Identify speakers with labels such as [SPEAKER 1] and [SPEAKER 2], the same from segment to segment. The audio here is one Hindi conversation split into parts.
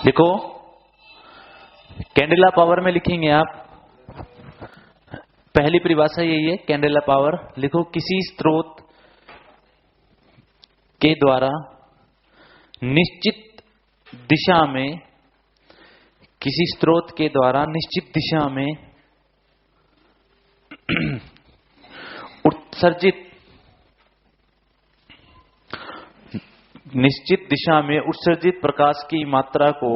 [SPEAKER 1] लिखो, कैंडेला पावर में लिखेंगे आप, पहली परिभाषा यही है कैंडेला पावर। लिखो, किसी स्रोत के द्वारा निश्चित दिशा में, किसी स्रोत के द्वारा निश्चित दिशा में उत्सर्जित, निश्चित दिशा में उत्सर्जित प्रकाश की मात्रा को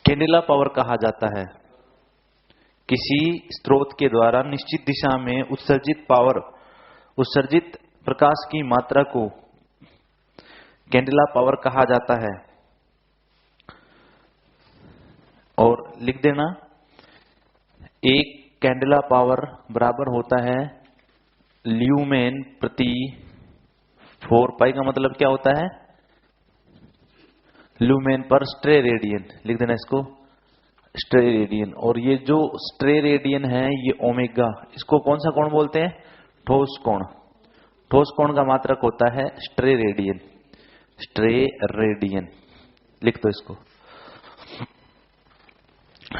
[SPEAKER 1] कैंडेला पावर कहा जाता है। किसी स्रोत के द्वारा निश्चित दिशा में उत्सर्जित प्रकाश की मात्रा को कैंडेला पावर कहा जाता है। और लिख देना, एक कैंडेला पावर बराबर होता है ल्यूमेन प्रति 4 पाई। का मतलब क्या होता है? ल्यूमेन पर स्ट्रे रेडियन। लिख देना इसको, स्ट्रे रेडियन। और ये जो स्ट्रे रेडियन है ये ओमेगा, इसको कौन सा कोण बोलते हैं? ठोस कोण। ठोस कोण का मात्रक होता है स्ट्रे रेडियन। स्ट्रे रेडियन लिख दो इसको।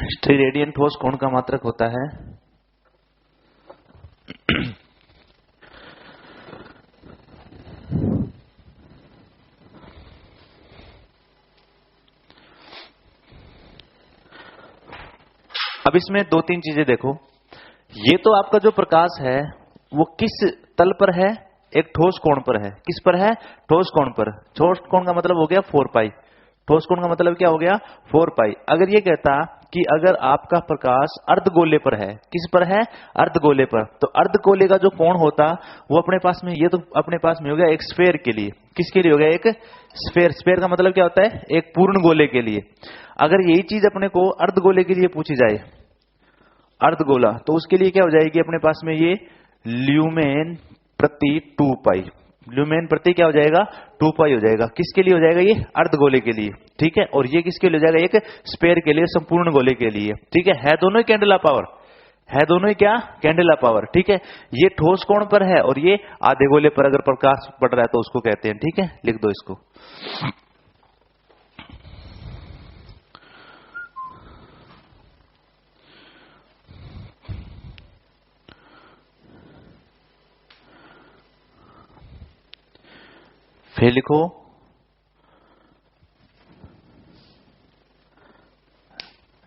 [SPEAKER 1] स्ट्रे रेडियन ठोस कोण का मात्रक होता है। अब इसमें 2-3 चीजें देखो। ये तो आपका जो प्रकाश है वो किस तल पर है? एक ठोस कोण पर है। किस पर है? ठोस कोण पर। ठोस कोण का मतलब हो गया 4 पाई। ठोस कोण का मतलब क्या हो गया? 4 पाई। अगर ये कहता कि अगर आपका प्रकाश अर्धगोले पर है, किस पर है? अर्धगोले पर, तो अर्धगोले का जो कोण होता वो अपने पास में, ये तो अपने पास में हो गया एक स्फेयर के लिए। किसके लिए हो गया? एक स्फेयर। स्फेयर का मतलब क्या होता है? एक पूर्ण गोले के लिए। अगर यही चीज अपने को अर्धगोले के लिए पूछी जाए, अर्धगोला, तो उसके लिए क्या हो जाएगी अपने पास में? ये ल्यूमेन प्रति 2 पाई। ल्यूमेन प्रति क्या हो जाएगा? 2 पाई हो जाएगा। किसके लिए हो जाएगा? ये अर्धगोले के लिए। ठीक है। और ये किसके लिए हो जाएगा? एक स्फेयर के लिए, संपूर्ण गोले के लिए। ठीक है दोनों ही कैंडेला पावर है। दोनों ही क्या? Candela power. ठीक है। ये ठोस कोण पर है और ये आधे गोले पर अगर प्रकाश पड़ रहा है तो उसको कहते हैं। ठीक है, लिख दो इसको। फिर लिखो,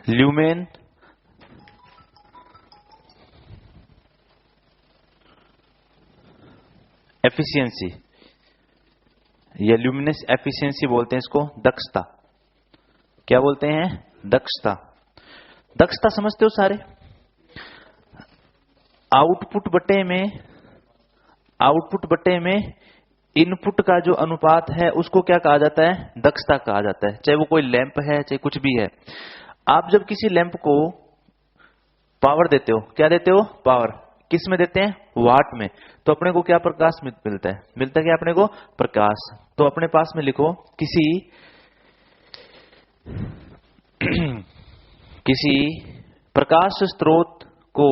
[SPEAKER 1] ल्यूमेन एफिशिएंसी, या ल्यूमिनस एफिशिएंसी बोलते हैं इसको, दक्षता। क्या बोलते हैं? दक्षता। दक्षता समझते हो सारे? आउटपुट बटे में इनपुट का जो अनुपात है उसको क्या कहा जाता है? दक्षता कहा जाता है। चाहे वो कोई लैंप है, चाहे कुछ भी है। आप जब किसी लैंप को पावर देते हो, क्या देते हो? पावर। किस में देते हैं? वाट में। तो अपने को क्या प्रकाश मिलता है? मिलता है क्या अपने को? प्रकाश। तो अपने पास में लिखो, किसी प्रकाश स्रोत को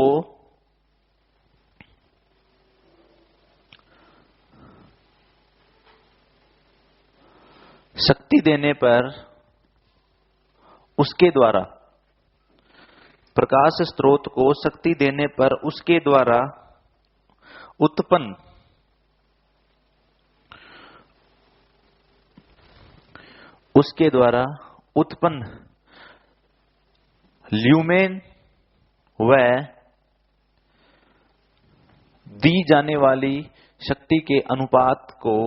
[SPEAKER 1] शक्ति देने पर उसके द्वारा, प्रकाश स्रोत को शक्ति देने पर उसके द्वारा उत्पन्न ल्यूमेन व दी जाने वाली शक्ति के अनुपात को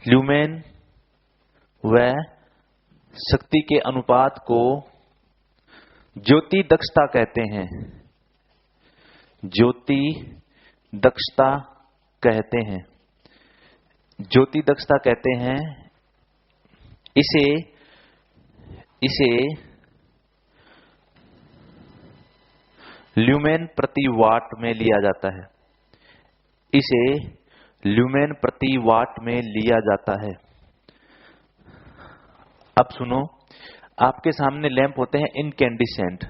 [SPEAKER 1] ल्यूमेन व शक्ति के अनुपात को ज्योति दक्षता कहते हैं। ज्योति दक्षता कहते हैं। ज्योति दक्षता कहते हैं। इसे ल्यूमेन प्रति वाट में लिया जाता है। इसे ल्यूमेन प्रति वाट में लिया जाता है। अब सुनो, आपके सामने लैंप होते हैं इनकैंडिसेंट,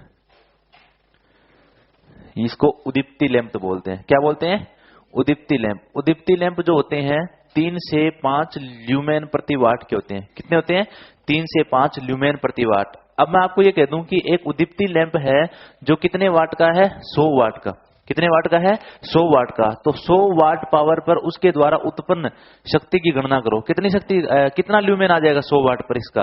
[SPEAKER 1] इसको उदीप्ति लैंप बोलते हैं। क्या बोलते हैं? उदीप्ति लैंप। उदीप्ति लैंप जो होते हैं 3 से 5 ल्यूमेन प्रति वाट के होते हैं। कितने होते हैं? 3 से 5 ल्यूमेन प्रति वाट। अब मैं आपको ये कह दूं कि एक उदीप्ति लैंप है जो कितने वाट का है? 100 वाट का। कितने वाट का है? 100 वाट का। तो 100 वाट पावर पर उसके द्वारा उत्पन्न शक्ति की गणना करो। कितनी शक्ति, कितना ल्यूमेन आ जाएगा 100 वाट पर? इसका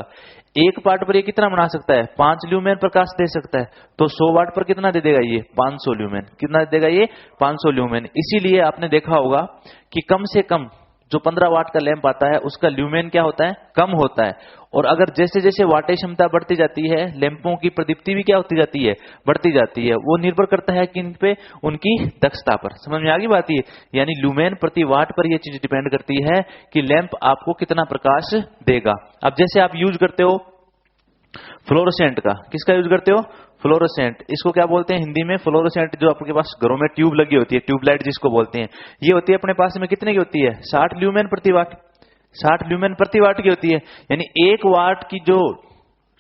[SPEAKER 1] एक वाट पर ये कितना बना सकता है? 5 ल्यूमेन प्रकाश दे सकता है। तो 100 वाट पर कितना दे देगा ये? 500 ल्यूमेन। कितना दे देगा ये? 500 ल्यूमेन। इसीलिए आपने देखा होगा कि कम से कम जो 15 वाट का लैंप आता है उसका ल्यूमेन क्या होता है? कम होता है। और अगर जैसे जैसे वाटेज क्षमता बढ़ती जाती है, लैंपों की प्रदीप्ति भी क्या होती जाती है? बढ़ती जाती है। वो निर्भर करता है किन पे? उनकी दक्षता पर। समझ में आ गई बात? ये यानी ल्यूमेन प्रति वाट पर ये चीज डिपेंड करती है कि लैंप आपको कितना प्रकाश देगा। अब जैसे आप यूज करते हो फ्लोरोसेंट का, किसका यूज करते हो? फ्लोरोसेंट। इसको क्या बोलते हैं हिंदी में? फ्लोरोसेंट। जो आपके पास घरों में ट्यूब लगी होती है, ट्यूबलाइट जिसको बोलते हैं, ये होती है अपने पास में कितने की होती है? 60 ल्यूमेन प्रति वाट। 60 ल्यूमेन प्रति वाट की होती है। यानी 1 वाट की जो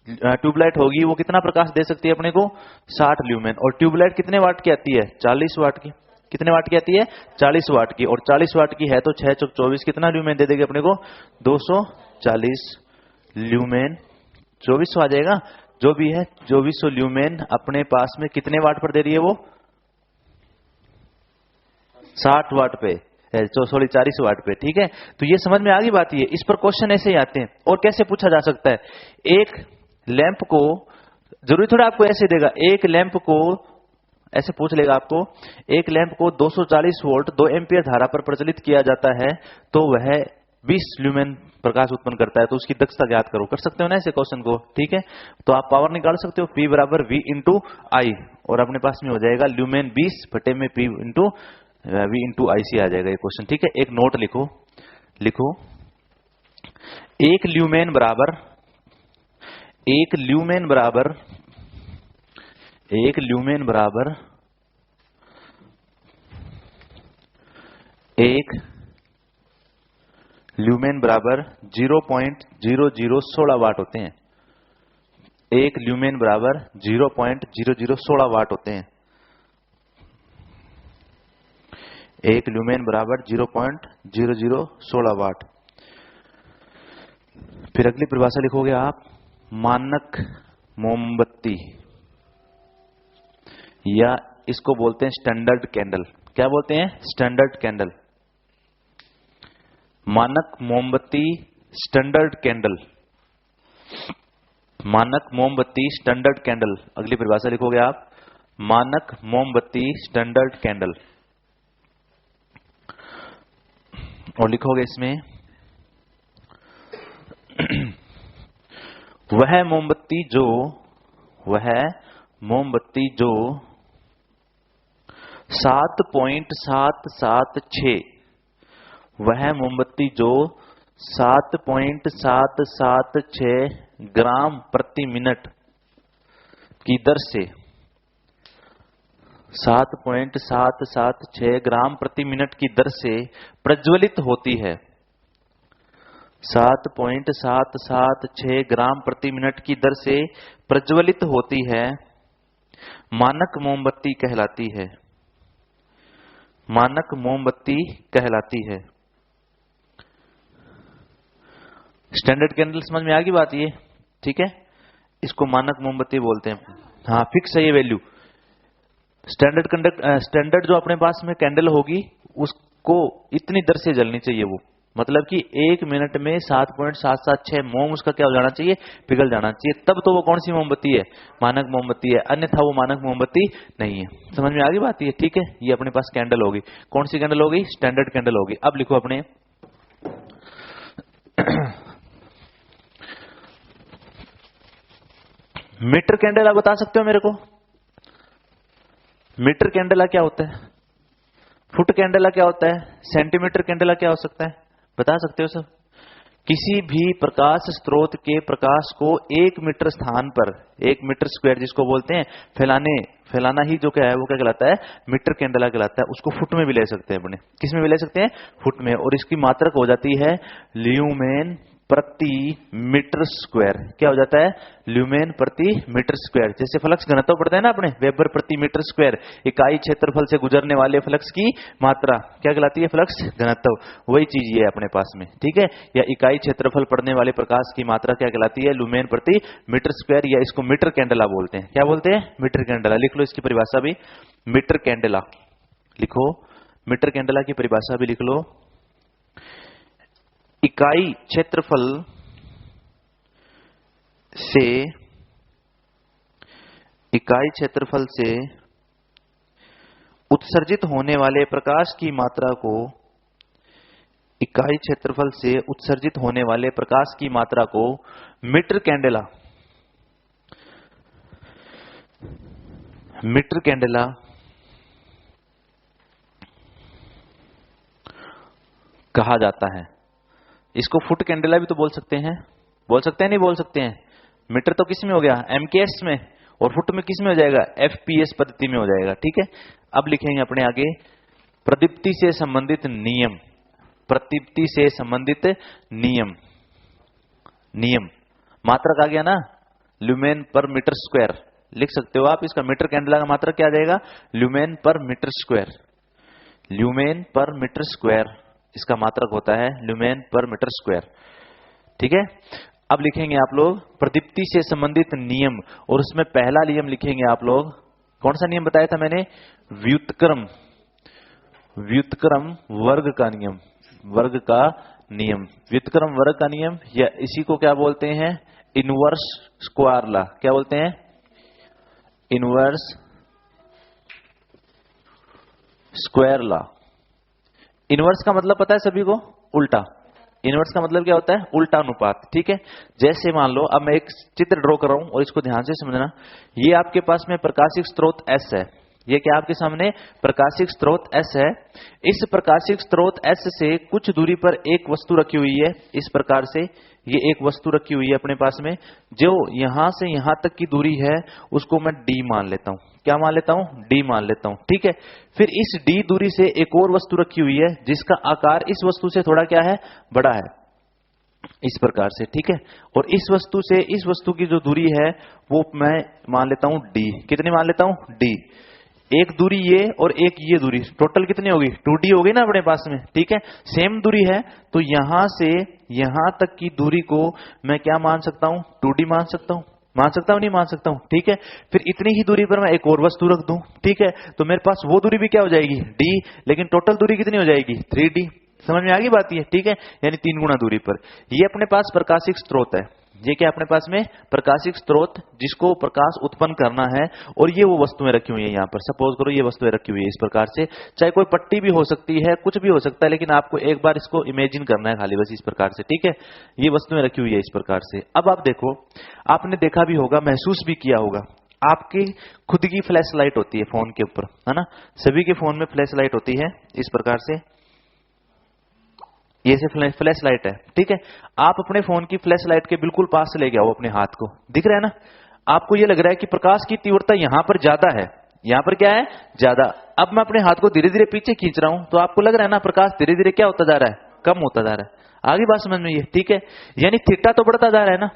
[SPEAKER 1] ट्यूबलाइट होगी वो कितना प्रकाश दे सकती है अपने को? 60 ल्यूमेन। और ट्यूबलाइट कितने वाट की आती है? 40 वाट की। कितने वाट की आती है? 40 वाट की। और 40 वाट की है तो 6 चौक 24 कितना ल्यूमेन दे देगी अपने को? 240 ल्यूमेन। 2400 आ जाएगा जो भी है। 2400 ल्यूमेन अपने पास में कितने वाट पर दे रही है वो? 60 वाट पे, सॉरी 40 वाट पे। ठीक है, तो ये समझ में आ गई बात। ये इस पर क्वेश्चन ऐसे ही आते हैं। और कैसे पूछा जा सकता है? एक लैंप को जरूरी थोड़ा आपको ऐसे देगा, एक लैंप को ऐसे पूछ लेगा आपको, एक लैंप को 240 वोल्ट 2 एम्पियर धारा पर प्रचलित किया जाता है तो वह 20 ल्यूमेन प्रकाश उत्पन्न करता है, तो उसकी दक्षता ज्ञात करो। कर सकते हो ना ऐसे क्वेश्चन को? ठीक है, तो आप पावर निकाल सकते हो। P बराबर V इंटू आई, और अपने पास में हो जाएगा ल्यूमेन 20 बटे में P इंटू V इंटू आई सी आ जाएगा ये क्वेश्चन। ठीक है, एक नोट लिखो, लिखो एक ल्यूमेन बराबर, एक ल्यूमेन बराबर, एक ल्यूमेन बराबर एक ल्यूमेन बराबर 0.0016 वाट होते हैं। एक ल्यूमेन बराबर 0.0016 वाट होते हैं। एक ल्यूमेन बराबर 0.0016 वाट। फिर अगली परिभाषा लिखोगे आप, मानक मोमबत्ती, या इसको बोलते हैं स्टैंडर्ड कैंडल। क्या बोलते हैं? Standard candle. मानक मोमबत्ती, स्टैंडर्ड कैंडल। मानक मोमबत्ती, स्टैंडर्ड कैंडल। अगली परिभाषा लिखोगे आप, मानक मोमबत्ती, स्टैंडर्ड कैंडल। और लिखोगे इसमें वह मोमबत्ती जो, वह मोमबत्ती जो 7.776, वह मोमबत्ती जो 7.776 ग्राम प्रति मिनट की दर से, 7.776 ग्राम प्रति मिनट की दर से प्रज्वलित होती है। 7.776 ग्राम प्रति मिनट की दर से प्रज्वलित होती है, मानक मोमबत्ती कहलाती है। मानक मोमबत्ती कहलाती है। स्टैंडर्ड कैंडल समझ में आ गई बात ये? ठीक है, इसको मानक मोमबत्ती बोलते हैं। हाँ, फिक्स है ये वैल्यू। स्टैंडर्ड जो अपने पास में कैंडल होगी उसको इतनी दर से जलनी चाहिए वो, मतलब कि 1 मिनट में 7.776 मोम उसका क्या हो जाना चाहिए? पिघल जाना चाहिए। तब तो वो कौन सी मोमबत्ती है? मानक मोमबत्ती है। अन्यथा वो मानक मोमबत्ती नहीं है। समझ में आ गई बात ये? ठीक है, ये अपने पास कैंडल होगी। कौन सी कैंडल होगी? स्टैंडर्ड कैंडल होगी। अब लिखो अपने मीटर कैंडल। आप बता सकते हो मेरे को मीटर कैंडला क्या होता है? फुट कैंडला क्या होता है? सेंटीमीटर कैंडला क्या हो सकता है? बता सकते हो सब? किसी भी प्रकाश स्रोत के प्रकाश को 1 मीटर स्थान पर, 1 मीटर स्क्वायर जिसको बोलते हैं, फैलाना ही जो क्या है वो क्या कहलाता है? मीटर कैंडला कहलाता है। उसको फुट में भी ले सकते हैं अपने। किस में भी ले सकते हैं? फुट में। और इसकी मात्रक हो जाती है ल्यूमेन प्रति मीटर स्क्वायर। क्या हो जाता है? ल्यूमेन प्रति मीटर स्क्वायर। जैसे फ्लक्स घनत्व पढ़ते हैं ना अपने, वेबर प्रति मीटर स्क्वायर, इकाई क्षेत्रफल से गुजरने वाले फ्लक्स की मात्रा क्या कहलाती है? फ्लक्स घनत्व। वही चीज ये है अपने पास में, ठीक है। या इकाई क्षेत्रफल पढ़ने वाले प्रकाश की मात्रा क्या कहलाती है? ल्यूमेन प्रति मीटर स्क्वायर, या इसको मीटर कैंडेला बोलते हैं। क्या बोलते हैं? Metre candela. लिख लो इसकी परिभाषा भी, मीटर कैंडेला लिखो, मीटर कैंडेला की परिभाषा भी लिख लो। इकाई क्षेत्रफल से उत्सर्जित होने वाले प्रकाश की मात्रा को, इकाई क्षेत्रफल से उत्सर्जित होने वाले प्रकाश की मात्रा को मीटर कैंडेला कहा जाता है। इसको फुट कैंडेला भी तो बोल सकते हैं, नहीं बोल सकते हैं? मीटर तो किस में हो गया? एमकेएस में, और फुट में किस में हो जाएगा? एफपीएस पद्धति में हो जाएगा, ठीक है। अब लिखेंगे अपने आगे प्रदीप्ति से संबंधित नियम, प्रदीप्ति से संबंधित नियम मात्रक आ गया ना, ल्यूमेन पर मीटर स्क्वायर लिख सकते हो आप। इसका मीटर कैंडेला का मात्रक क्या आ जाएगा? Lumen per metre square. Lumen per metre square इसका मात्रक होता है, ल्यूमेन पर मीटर स्क्वायर, ठीक है। अब लिखेंगे आप लोग प्रदीप्ति से संबंधित नियम, और उसमें पहला नियम लिखेंगे आप लोग, कौन सा नियम बताया था मैंने? व्युत्क्रम वर्ग का नियम, व्युत्क्रम वर्ग का नियम, या इसी को क्या बोलते हैं? Inverse square law. क्या बोलते हैं? Inverse square law. इनवर्स का मतलब पता है सभी को? उल्टा। इनवर्स का मतलब क्या होता है? उल्टा अनुपात, ठीक है। जैसे मान लो, अब मैं एक चित्र ड्रॉ कर रहा हूं और इसको ध्यान से समझना। ये आपके पास में प्रकाशिक स्रोत एस है, ये क्या आपके सामने प्रकाशिक स्रोत एस है। इस प्रकाशिक स्रोत एस से कुछ दूरी पर एक वस्तु रखी हुई है, इस प्रकार से ये एक वस्तु रखी हुई है अपने पास में, जो यहां से यहां तक की दूरी है उसको मैं डी मान लेता हूं। क्या मान लेता हूं? डी मान लेता हूं, ठीक है। फिर इस डी दूरी से एक और वस्तु रखी हुई है जिसका आकार इस वस्तु से थोड़ा क्या है? बड़ा है, इस प्रकार से, ठीक है। और इस वस्तु से इस वस्तु की जो दूरी है वो मैं मान लेता हूं डी। कितनी मान लेता हूं? डी। एक दूरी ये और एक ये दूरी, टोटल कितनी होगी? 2D होगी ना अपने पास में, ठीक है। सेम दूरी है तो यहां से यहां तक की दूरी को मैं क्या मान सकता हूं? 2D मान सकता हूं। नहीं मान सकता हूं, ठीक है। फिर इतनी ही दूरी पर मैं एक और वस्तु रख दूं, ठीक है, तो मेरे पास वो दूरी भी क्या हो जाएगी? D, लेकिन टोटल दूरी कितनी हो जाएगी? 3D। समझ में आ गई बात ये, ठीक है। यानी 3 गुना दूरी पर ये अपने पास प्रकाशिक स्रोत है। ये क्या अपने पास में? प्रकाशिक स्रोत, जिसको प्रकाश उत्पन्न करना है, और ये वो वस्तुएं रखी हुई है यहाँ पर। सपोज करो ये वस्तुएं रखी हुई है इस प्रकार से, चाहे कोई पट्टी भी हो सकती है, कुछ भी हो सकता है, लेकिन आपको एक बार इसको इमेजिन करना है खाली बस इस प्रकार से, ठीक है। ये वस्तुएं रखी हुई है इस प्रकार से। अब आप देखो, आपने देखा भी होगा, महसूस भी किया होगा, आपकी खुद की फ्लैश लाइट होती है फोन के ऊपर, है ना। सभी के फोन में फ्लैश लाइट होती है इस प्रकार से, ये से फ्लैश लाइट है, ठीक है। आप अपने फोन की फ्लैश लाइट के बिल्कुल पास से ले गए हो अपने हाथ को, दिख रहा है ना। आपको ये लग रहा है कि प्रकाश की तीव्रता यहां पर ज्यादा है, यहां पर क्या है? ज्यादा। अब मैं अपने हाथ को धीरे धीरे पीछे खींच रहा हूं तो आपको लग रहा है ना प्रकाश धीरे धीरे क्या होता जा रहा है? कम होता जा रहा है। आगे बात समझ में ये, ठीक है। यानी थीटा तो बढ़ता जा रहा है ना,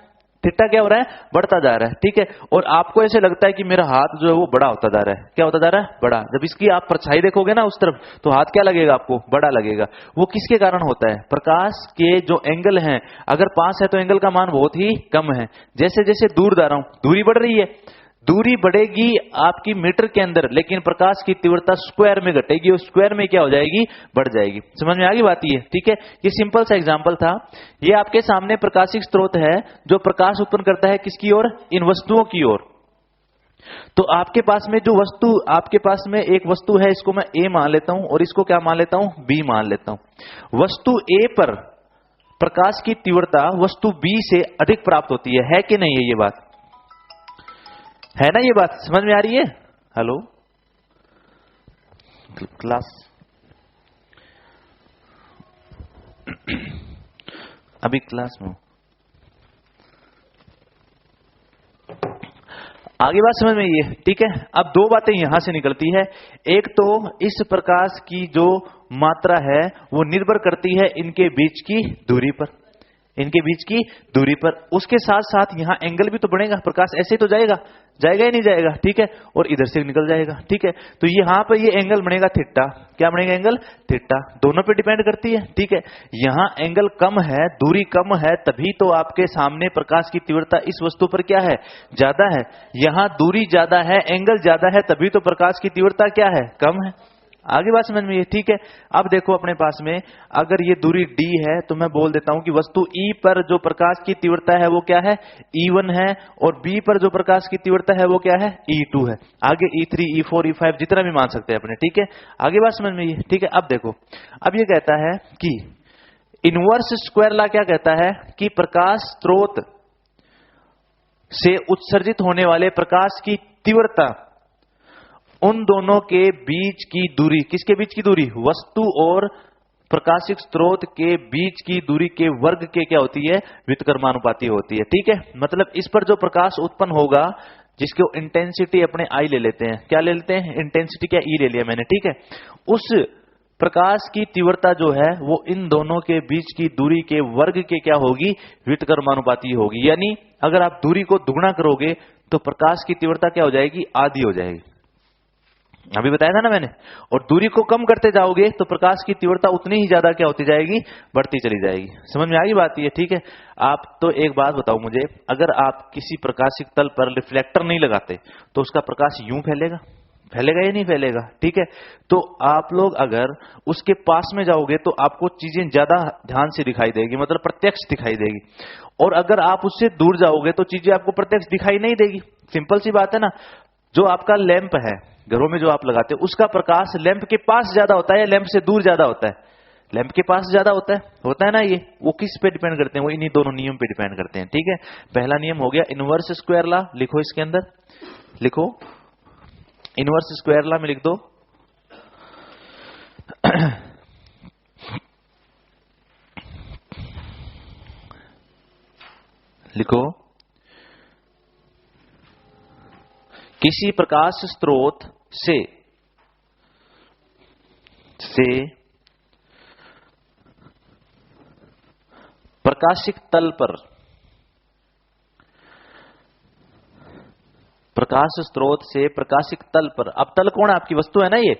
[SPEAKER 1] थीटा क्या हो रहा है? बढ़ता जा रहा है, ठीक है। और आपको ऐसे लगता है कि मेरा हाथ जो है वो बड़ा होता जा रहा है। क्या होता जा रहा है? बड़ा। जब इसकी आप परछाई देखोगे ना उस तरफ, तो हाथ क्या लगेगा आपको? बड़ा लगेगा। वो किसके कारण होता है? प्रकाश के जो एंगल हैं, अगर पास है तो एंगल का मान बहुत ही कम है। जैसे जैसे दूर जा रहा हूं, दूरी बढ़ रही है, दूरी बढ़ेगी आपकी मीटर के अंदर, लेकिन प्रकाश की तीव्रता स्क्वायर में घटेगी, और स्क्वायर में क्या हो जाएगी? बढ़ जाएगी। समझ में आ गई बात ये, ठीक है। ये सिंपल सा एग्जांपल था। ये आपके सामने प्रकाशिक स्रोत है जो प्रकाश उत्पन्न करता है किसकी ओर? इन वस्तुओं की ओर। तो आपके पास में जो वस्तु, आपके पास में एक वस्तु है, इसको मैं ए मान लेता हूं, और इसको क्या मान लेता हूं? बी मान लेता हूं। वस्तु ए पर प्रकाश की तीव्रता वस्तु बी से अधिक प्राप्त होती है कि नहीं? है ये बात है ना? ये बात समझ में आ रही है? हेलो क्लास, अभी क्लास में आगे बात समझ में ये, ठीक है। अब दो बातें यहां से निकलती है। एक तो इस प्रकाश की जो मात्रा है वो निर्भर करती है इनके बीच की दूरी पर। इनके बीच की दूरी पर। उसके साथ साथ यहां एंगल भी तो बढ़ेगा, प्रकाश ऐसे ही तो जाएगा, जाएगा ही नहीं जाएगा, ठीक है, और इधर से निकल जाएगा, ठीक है। तो यहां पर ये एंगल बनेगा थीटा, क्या बनेगा एंगल थीटा, दोनों पे डिपेंड करती है, ठीक है। यहां एंगल कम है, दूरी कम है, तभी तो आपके सामने प्रकाश की तीव्रता इस वस्तु पर क्या है, ज्यादा है। यहां दूरी ज्यादा है, एंगल ज्यादा है, तभी तो प्रकाश की तीव्रता क्या है, कम है। आगे बात समझ में ये, ठीक है। अब देखो अपने पास में अगर ये दूरी d है तो मैं बोल देता हूं कि वस्तु E पर जो प्रकाश की तीव्रता है वो क्या है, E1 है, और B पर जो प्रकाश की तीव्रता है वो क्या है, E2 है। आगे E3 E4 E5 जितना भी मान सकते हैं अपने, ठीक है। आगे बात समझ में ये, ठीक है। अब देखो, अब ये कहता है कि इनवर्स स्क्वायर लॉ क्या कहता है कि प्रकाश स्रोत से उत्सर्जित होने वाले प्रकाश की तीव्रता उन दोनों के बीच की दूरी, किसके बीच की दूरी, वस्तु और प्रकाशिक स्रोत के बीच की दूरी के वर्ग के क्या होती है, व्युत्क्रमानुपाती होती है, ठीक है। मतलब इस पर जो प्रकाश उत्पन्न होगा, जिसको इंटेंसिटी अपने आई ले लेते हैं, क्या ले लेते हैं, इंटेंसिटी क्या ई ले लिया मैंने, ठीक है। उस प्रकाश की तीव्रता जो है वो इन दोनों के बीच की दूरी के वर्ग के क्या होगी, व्युत्क्रमानुपाती होगी। यानी अगर आप दूरी को दुगुना करोगे तो प्रकाश की तीव्रता क्या हो जाएगी, आधी हो जाएगी, अभी बताया था ना मैंने। और दूरी को कम करते जाओगे तो प्रकाश की तीव्रता उतनी ही ज्यादा क्या होती जाएगी, बढ़ती चली जाएगी। समझ में आ गई बात ये, ठीक है। आप तो एक बात बताओ मुझे, अगर आप किसी प्रकाशिक तल पर रिफ्लेक्टर नहीं लगाते तो उसका प्रकाश यूं फैलेगा, फैलेगा या नहीं फैलेगा, ठीक है। तो आप लोग अगर उसके पास में जाओगे तो आपको चीजें ज्यादा ध्यान से दिखाई देगी, मतलब प्रत्यक्ष दिखाई देगी। और अगर आप उससे दूर जाओगे तो चीजें आपको प्रत्यक्ष दिखाई नहीं देगी। सिंपल सी बात है ना। जो आपका लैंप है घरों में जो आप लगाते हो, उसका प्रकाश लैंप के पास ज्यादा होता है या लैंप से दूर ज्यादा होता है, लैंप के पास ज्यादा होता है ना। ये वो किस पे डिपेंड करते हैं, वो इन्हीं दोनों नियम पे डिपेंड करते हैं, ठीक है। पहला नियम हो गया इनवर्स स्क्वायर लॉ, लिखो इसके अंदर, लिखो इनवर्स स्क्वायर लॉ में लिख दो लिखो किसी प्रकाश स्रोत से प्रकाशिक तल पर, प्रकाश स्रोत से प्रकाशिक तल पर, अब तल कौन है, आपकी वस्तु है ना ये,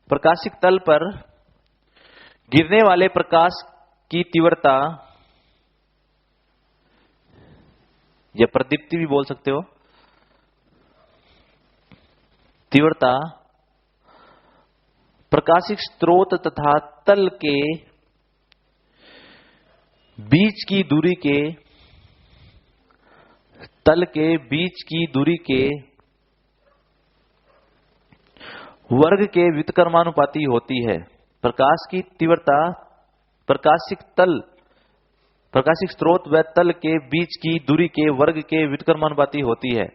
[SPEAKER 1] प्रकाशिक तल पर गिरने वाले प्रकाश की तीव्रता, या प्रदीप्ति भी बोल सकते हो, तीव्रता प्रकाशिक स्रोत तथा तल के बीच की दूरी के, तल के बीच की दूरी के वर्ग के व्युत्क्रमानुपाती होती है। प्रकाश की तीव्रता प्रकाशिक तल, प्रकाशिक स्रोत व तल के बीच की दूरी के वर्ग के व्युत्क्रमानुपाती होती है।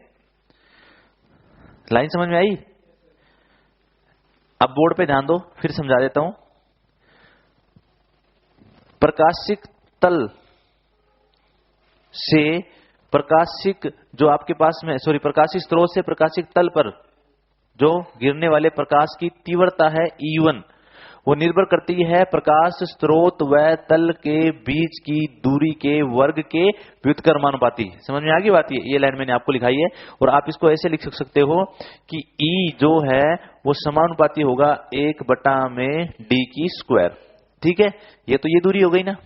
[SPEAKER 1] लाइन समझ में आई? अब बोर्ड पे ध्यान दो, फिर समझा देता हूं। प्रकाशिक तल से प्रकाशिक, जो आपके पास में प्रकाशिक स्रोत से प्रकाशिक तल पर जो गिरने वाले प्रकाश की तीव्रता है E1, वो निर्भर करती है प्रकाश स्रोत व तल के बीच की दूरी के वर्ग के व्युत्क्रमानुपाती। समझ में आ गई बात? ये लाइन मैंने आपको लिखाई है, और आप इसको ऐसे लिख सकते हो कि E जो है वो समानुपाती होगा 1/d की स्क्वायर, ठीक है। ये तो ये दूरी हो गई ना,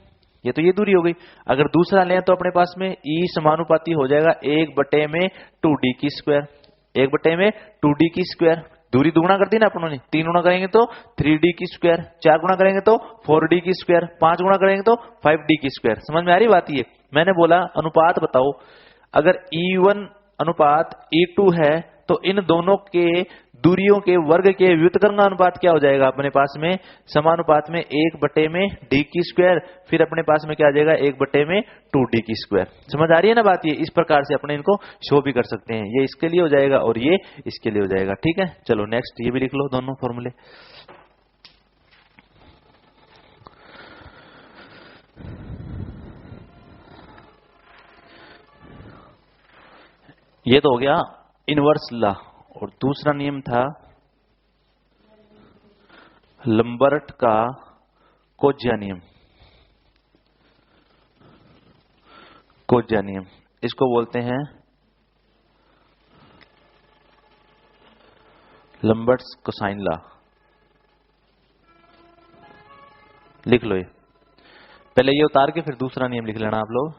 [SPEAKER 1] ये तो ये दूरी हो गई। अगर दूसरा लें तो अपने पास में E समानुपाती हो जाएगा 1/2d की स्क्वायर, 1/2d की स्क्वायर। दूरी दुगुना कर दी ना अपनों ने, 3 गुना करेंगे तो 3d की स्क्वायर, 4 गुना करेंगे तो 4d की स्क्वायर, 5 गुना करेंगे तो 5d की स्क्वायर। समझ में आ रही बात? ये मैंने बोला अनुपात बताओ, अगर E1 अनुपात E2 है तो इन दोनों के दूरियों के वर्ग के व्युत्क्रम अनुपात क्या हो जाएगा अपने पास में, समानुपात में 1/d की स्क्वायर, फिर अपने पास में क्या आ जाएगा 1/2d की स्क्वायर। समझ आ रही है ना बात? ये इस प्रकार से अपने इनको शो भी कर सकते हैं, ये इसके लिए हो जाएगा और ये इसके लिए हो जाएगा, ठीक है। चलो नेक्स्ट ये भी लिख लो दोनों फॉर्मूले। ये तो हो गया इनवर्स लॉ, और दूसरा नियम था लंबर्ट का कोज्या नियम। कोज्या नियम, इसको बोलते हैं लंबर्ट्स कोसाइन लॉ। लिख लो ये, पहले ये उतार के फिर दूसरा नियम लिख लेना आप लोग।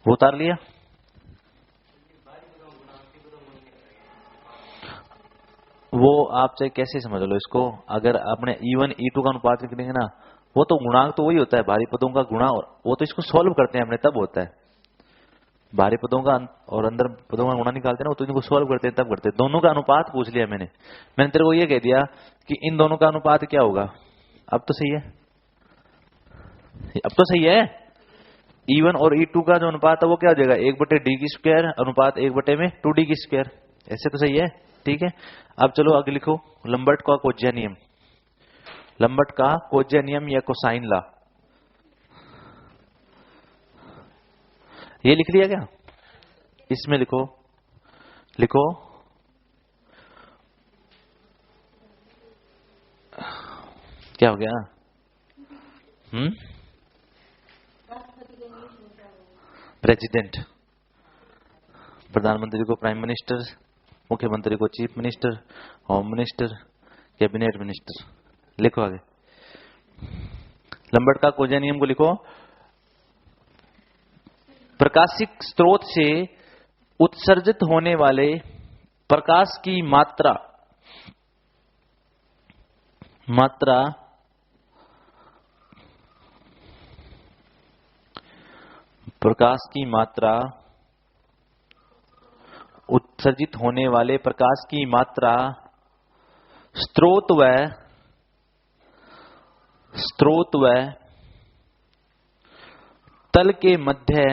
[SPEAKER 1] वो उतार लिया। वो आप चाहे कैसे समझ लो इसको, अगर आपने E1 E2 का अनुपात लिखेंगे ना, वो तो गुणांक तो वही होता है, भारी पदों का गुणा, वो तो इसको सॉल्व करते हैं हमने तब होता है। भारी पदों का और अंदर पदों का गुणा निकालते हैं ना, वो तो इनको सॉल्व करते हैं तब करते हैं। दोनों का अनुपात पूछ लिया मैंने तेरे को ये कह दिया कि इन दोनों का अनुपात क्या होगा। अब तो सही है, अब तो सही है। E1 और E2 का जो अनुपात है वो क्या हो जाएगा, 1/d² अनुपात 1/2d²। ऐसे तो सही है, ठीक है। अब चलो आगे लिखो लंबर्ट का कोज्या नियम, लंबर्ट का कोज्या नियम या कोसाइन लॉ। ये लिख लिया क्या, इसमें लिखो, लिखो क्या हो गया, प्रेसिडेंट, प्रधानमंत्री को प्राइम मिनिस्टर, मुख्यमंत्री को chief minister, home minister, cabinet minister. लिखो आगे लंबर्ट का कोज्या नियम को लिखो। प्रकाशिक स्रोत से उत्सर्जित होने वाले प्रकाश की मात्रा प्रकाश की मात्रा, उत्सर्जित होने वाले प्रकाश की मात्रा स्रोत व तल के मध्य,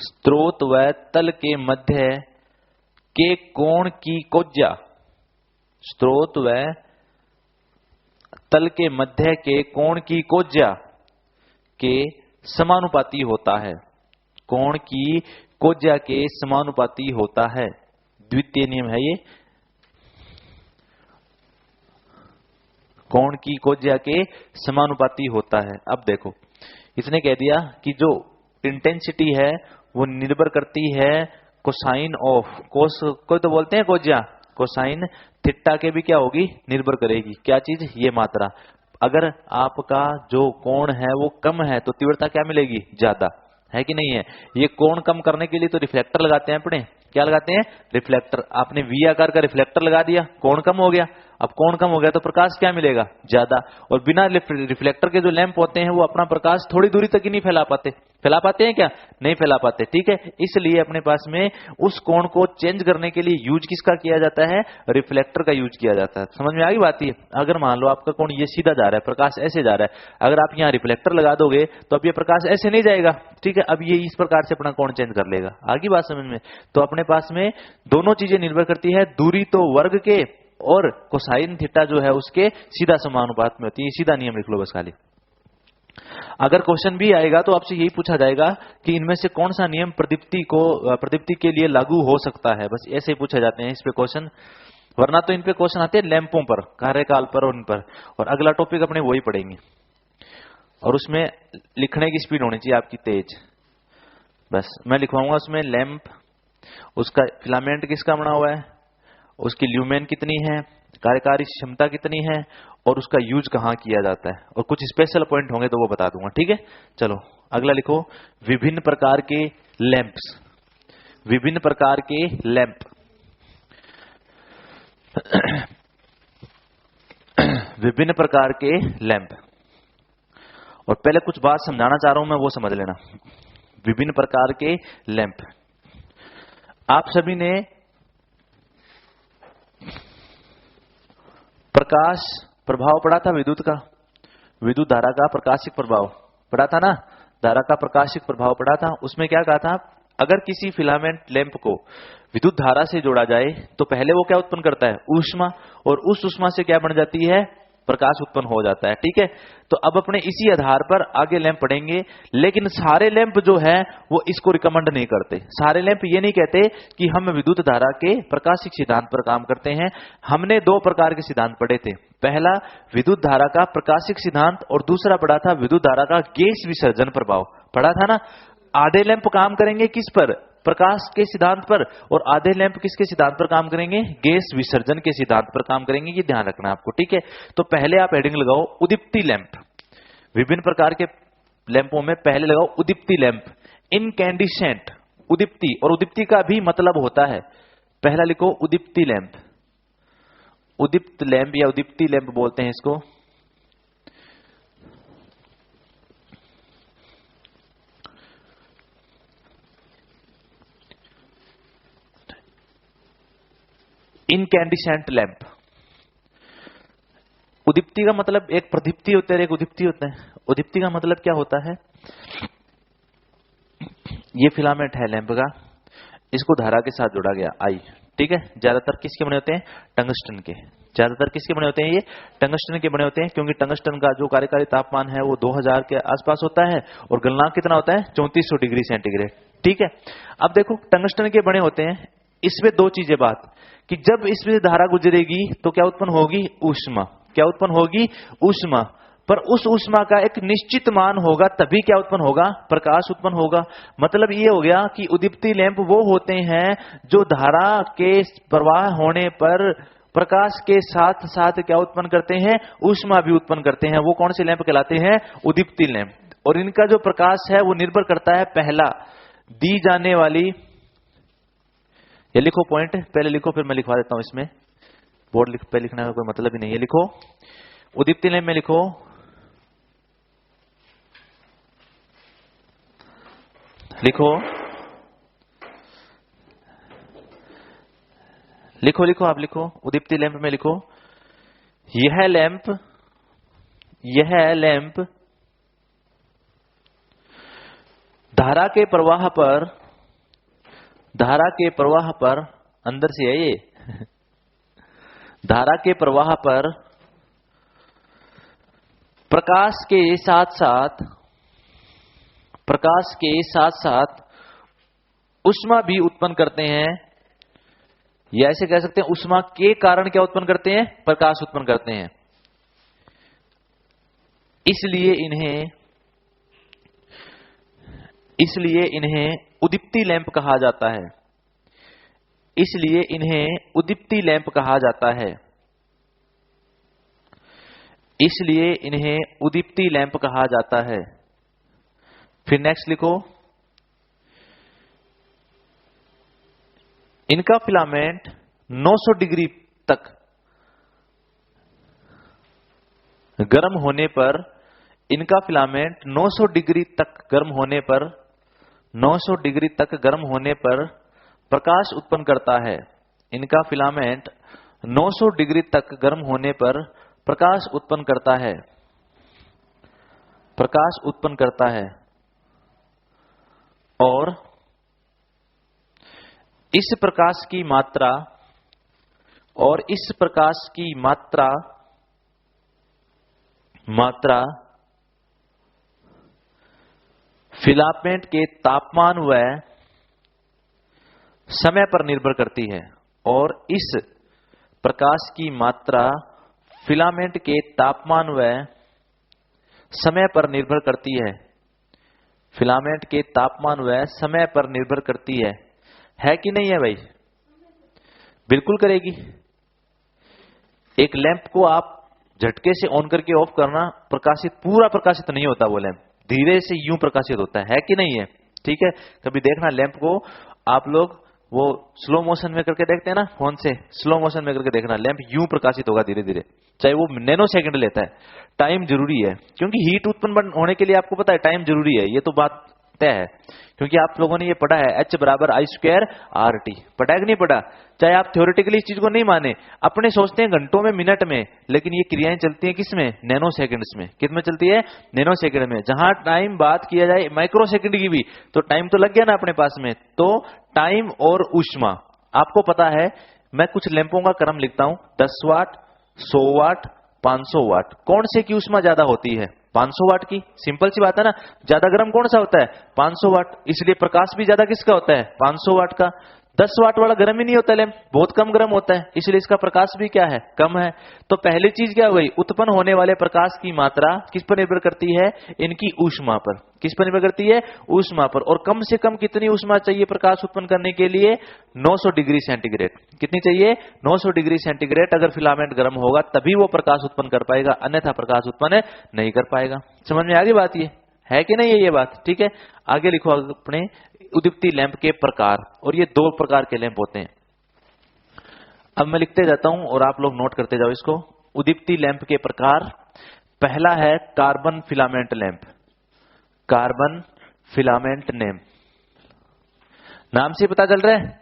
[SPEAKER 1] स्रोत व तल के मध्य के कोण की कोज्या, स्रोत व तल के मध्य के कोण की कोज्या के समानुपाती होता है, कोण की कोज्या के समानुपाती होता है। द्वितीय नियम है ये, कोण की कोज्या के समानुपाती होता है। अब देखो इसने कह दिया कि जो इंटेंसिटी है वो निर्भर करती है कोसाइन ऑफ, कोस कोई तो बोलते हैं कोज्या, कोसाइन थीटा के भी क्या होगी, निर्भर करेगी। क्या चीज, ये मात्रा। अगर आपका जो कोण है वो कम है तो तीव्रता क्या मिलेगी, ज्यादा, है कि नहीं है। ये कोण कम करने के लिए तो रिफ्लेक्टर लगाते हैं अपने, क्या लगाते हैं, रिफ्लेक्टर। आपने वी आकार का रिफ्लेक्टर लगा दिया, कोण कम हो गया। अब कोण कम हो गया तो प्रकाश क्या मिलेगा, ज्यादा। और बिना रिफ्लेक्टर के जो लैंप होते हैं वो अपना प्रकाश थोड़ी दूरी तक ही नहीं फैला पाते हैं क्या, नहीं फैला पाते, ठीक है। इसलिए अपने पास में उस कोण को चेंज करने के लिए यूज किसका किया जाता है, रिफ्लेक्टर का यूज किया जाता है। समझ में आ गई बात ये। अगर मान लो आपका कोण ये सीधा जा रहा है, प्रकाश ऐसे जा रहा है, अगर आप यहाँ रिफ्लेक्टर लगा दोगे तो अब ये प्रकाश ऐसे नहीं जाएगा, ठीक है। अब ये इस प्रकार से अपना कोण चेंज कर लेगा। आगे बात समझ में। तो अपने पास में दोनों चीजें निर्भर करती है, दूरी तो वर्ग के और कोसाइन थीटा जो है उसके सीधा समानुपात में होती है। सीधा नियम लिख लो बस खाली। अगर क्वेश्चन भी आएगा तो आपसे यही पूछा जाएगा कि इनमें से कौन सा नियम प्रदीप्ति के लिए लागू हो सकता है, बस ऐसे ही पूछे जाते हैं इस पे क्वेश्चन। वरना तो इन पे क्वेश्चन आते हैं लैंपों पर, कार्यकाल पर और इन पर। और अगला टॉपिक अपने वही पढ़ेंगे और उसमें लिखने की स्पीड होनी चाहिए आपकी तेज। बस मैं लिखवाऊंगा उसमें लैंप, उसका फिलामेंट किसका बना हुआ है, उसकी ल्यूमेन कितनी है, कार्यकारी क्षमता कितनी है और उसका यूज कहां किया जाता है, और कुछ स्पेशल पॉइंट होंगे तो वो बता दूंगा, ठीक है। चलो अगला लिखो, विभिन्न प्रकार के लैंप्स, विभिन्न प्रकार के लैंप। विभिन्न प्रकार के लैंप। और पहले कुछ बात समझाना चाह रहा हूं मैं, वो समझ लेना। विभिन्न प्रकार के लैंप, आप सभी ने प्रकाश प्रभाव पढ़ा था, विद्युत का, विद्युत धारा का प्रकाशिक प्रभाव पढ़ा था ना, धारा का प्रकाशिक प्रभाव पढ़ा था। उसमें क्या कहा था, अगर किसी फिलामेंट लैंप को विद्युत धारा से जोड़ा जाए तो पहले वो क्या उत्पन्न करता है, ऊष्मा, और उस ऊष्मा से क्या बन जाती है, प्रकाश उत्पन्न हो जाता है। ठीक है, तो अब अपने इसी आधार पर आगे लैंप पढ़ेंगे, लेकिन सारे लैंप जो है वो इसको रिकमेंड नहीं करते। सारे लैंप ये नहीं कहते कि हम विद्युत धारा के प्रकाशिक सिद्धांत पर काम करते हैं। हमने दो प्रकार के सिद्धांत पढ़े थे, पहला विद्युत धारा का प्रकाशिक सिद्धांत और दूसरा पढ़ा था विद्युत धारा का गैस विसर्जन प्रभाव। पढ़ा था ना। आधे लैंप काम करेंगे किस पर? प्रकाश के सिद्धांत पर, और आधे लैंप किसके सिद्धांत पर काम करेंगे? गैस विसर्जन के सिद्धांत पर काम करेंगे। ये ध्यान रखना आपको। ठीक है, तो पहले आप हेडिंग लगाओ उदीप्ति लैंप। विभिन्न प्रकार के लैंपों में पहले लगाओ उदीप्ति लैंप, इनकैंडिसेंट। उदीप्ति, और उदीप्ति का भी मतलब होता है, पहला लिखो उदीप्ति लैंप। उदीप्त लैंप या उदीप्ति लैंप बोलते हैं इसको। Incandescent lamp. उदीप्ति का मतलब एक प्रदीप्ति होता है, एक उदीप्ति होता है। उदीप्ति का मतलब क्या होता है? ये फिलामेंट है लैंप का, इसको धारा के साथ जोड़ा गया आई। ठीक है, ज्यादातर किसके बने होते हैं? टंगस्टन के। ज्यादातर किसके बने होते हैं? ये टंगस्टन के बने होते हैं, क्योंकि टंगस्टन का जो कार्यकारी तापमान है वो 2000 के आसपास होता है और गलनांक कितना होता है? 3400 डिग्री सेंटीग्रेड। ठीक है, अब देखो टंगस्टन के बने होते हैं। इसमें दो चीजें बात कि जब इसमें धारा गुजरेगी तो क्या उत्पन्न होगी? ऊष्मा। क्या उत्पन्न होगी? ऊष्मा। पर उस ऊष्मा का एक निश्चित मान होगा, तभी क्या उत्पन्न होगा? प्रकाश उत्पन्न होगा। मतलब ये हो गया कि उदीप्ति लैंप वो होते हैं जो धारा के प्रवाह होने पर प्रकाश के साथ साथ क्या उत्पन्न करते हैं? ऊष्मा भी उत्पन्न करते हैं। वो कौन से लैंप कहलाते हैं? उदीप्ति लैंप। और इनका जो प्रकाश है वो निर्भर करता है, पहला दी जाने वाली, ये लिखो पॉइंट, पहले लिखो फिर मैं लिखवा देता हूं इसमें। बोर्ड पे लिखने का कोई मतलब ही नहीं है। लिखो उदीप्ति लैंप में लिखो लिखो आप लिखो उदीप्ति लैंप में लिखो, यह लैंप धारा के प्रवाह पर अंदर से है ये धारा के प्रवाह पर प्रकाश के साथ साथ ऊष्मा भी उत्पन्न करते हैं, या ऐसे कह सकते हैं ऊष्मा के कारण क्या उत्पन्न करते हैं? प्रकाश उत्पन्न करते हैं। इसलिए इन्हें उदीप्ति लैंप कहा जाता है। उदीप्ति लैंप कहा जाता है। फिर नेक्स्ट लिखो, इनका फिलामेंट 900 डिग्री तक गर्म होने पर 900 डिग्री तक गर्म होने पर प्रकाश उत्पन्न करता है। इनका फिलामेंट 900 डिग्री तक गर्म होने पर प्रकाश उत्पन्न करता है। और इस प्रकाश की मात्रा फिलामेंट के तापमान व समय पर निर्भर करती है। और इस प्रकाश की मात्रा फिलामेंट के तापमान व समय पर निर्भर करती है। फिलामेंट के तापमान व समय पर निर्भर करती है कि नहीं है भाई? बिल्कुल करेगी। एक लैंप को आप झटके से ऑन करके ऑफ करना, पूरा प्रकाशित नहीं होता वो लैंप, धीरे से यूं प्रकाशित होता है कि नहीं है? ठीक है, कभी देखना लैंप को आप लोग वो स्लो मोशन में करके देखते हैं ना, फोन से स्लो मोशन में करके देखना, लैंप यूं प्रकाशित होगा धीरे धीरे, चाहे वो नैनो सेकंड लेता है। टाइम जरूरी है, क्योंकि हीट उत्पन्न होने के लिए आपको पता है टाइम जरूरी है, ये तो बात तय है, क्योंकि आप लोगों ने ये पढ़ा है H बराबर I² RT। पढ़ा है कि नहीं पढ़ा? चाहे आप थ्योरेटिकली इस चीज को नहीं माने, अपने सोचते हैं घंटों में, मिनट में, लेकिन ये क्रियाएं चलती हैं किसमें? नैनो सेकंड्स में। कितने चलती है? नैनो सेकंड में। जहां टाइम बात किया जाए माइक्रो सेकंड की भी, तो टाइम तो लग गया ना अपने पास में। तो टाइम और ऊष्मा आपको पता है। मैं कुछ लैंपों का क्रम लिखता हूं, 10 वाट, 100 वाट, 500 वाट। कौन से की ऊष्मा ज्यादा होती है? 500 वाट की। सिंपल सी बात है ना, ज्यादा गर्म कौन सा होता है? 500 वाट। इसलिए प्रकाश भी ज्यादा किसका होता है? 500 वाट का। 10 वाट वाला गर्म ही नहीं होता लैंप, बहुत कम गर्म होता है, इसलिए इसका प्रकाश भी क्या है? कम है। तो पहली चीज क्या हो गई? उत्पन्न होने वाले प्रकाश की मात्रा किस पर निर्भर करती है? इनकी ऊष्मा पर। किस पर निर्भर करती है? ऊष्मा पर। और कम से कम कितनी ऊष्मा चाहिए प्रकाश उत्पन्न करने के लिए? 900 डिग्री सेंटीग्रेड। कितनी चाहिए? 900 डिग्री सेंटीग्रेड। अगर फिलामेंट गर्म होगा तभी वो प्रकाश उत्पन्न कर पाएगा, अन्यथा प्रकाश उत्पन्न नहीं कर पाएगा। समझ में आ गई बात? ये है कि नहीं है ये बात? ठीक है, आगे लिखो अपने उदीप्ति लैंप के प्रकार। और ये 2 प्रकार के लैंप होते हैं। अब मैं लिखते जाता हूं और आप लोग नोट करते जाओ इसको। उदीप्ति लैंप के प्रकार, पहला है carbon filament lamp. Carbon filament lamp, नाम से पता चल रहा है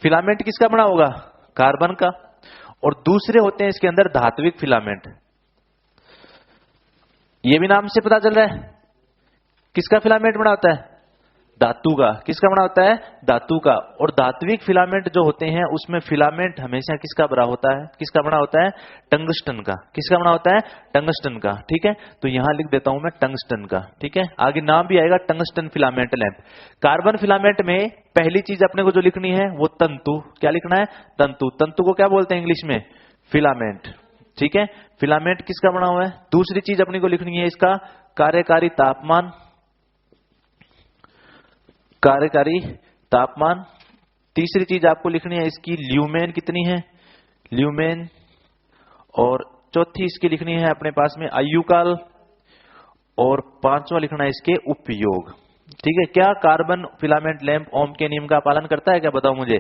[SPEAKER 1] फिलामेंट किसका बना होगा? कार्बन का। और दूसरे होते हैं इसके अंदर धात्विक फिलामेंट। ये भी नाम से पता चल रहा है किसका फिलामेंट बना होता है? धातु का। किसका बना होता है? धातु का। और धात्विक फिलामेंट जो होते हैं उसमें फिलामेंट हमेशा किसका बना होता है? किसका बना होता है? टंगस्टन का। किसका बना होता है? टंगस्टन का। ठीक है, तो यहां लिख देता हूं मैं टंगस्टन का। ठीक है, आगे नाम भी आएगा tungsten filament lamp. Carbon filament में पहली चीज अपने को जो लिखनी है वो तंतु। क्या लिखना है? तंतु। तंतु को क्या बोलते हैं इंग्लिश में? फिलामेंट। ठीक है, फिलामेंट किसका बना हुआ है? दूसरी चीज अपने को लिखनी है इसका कार्यकारी तापमान। कार्यकारी तापमान। तीसरी चीज आपको लिखनी है इसकी ल्यूमेन कितनी है? ल्यूमेन। और चौथी इसकी लिखनी है अपने पास में आयुकाल। और पांचवा लिखना है इसके उपयोग। ठीक है, क्या कार्बन फिलामेंट लैंप ओम के नियम का पालन करता है? क्या बताओ मुझे?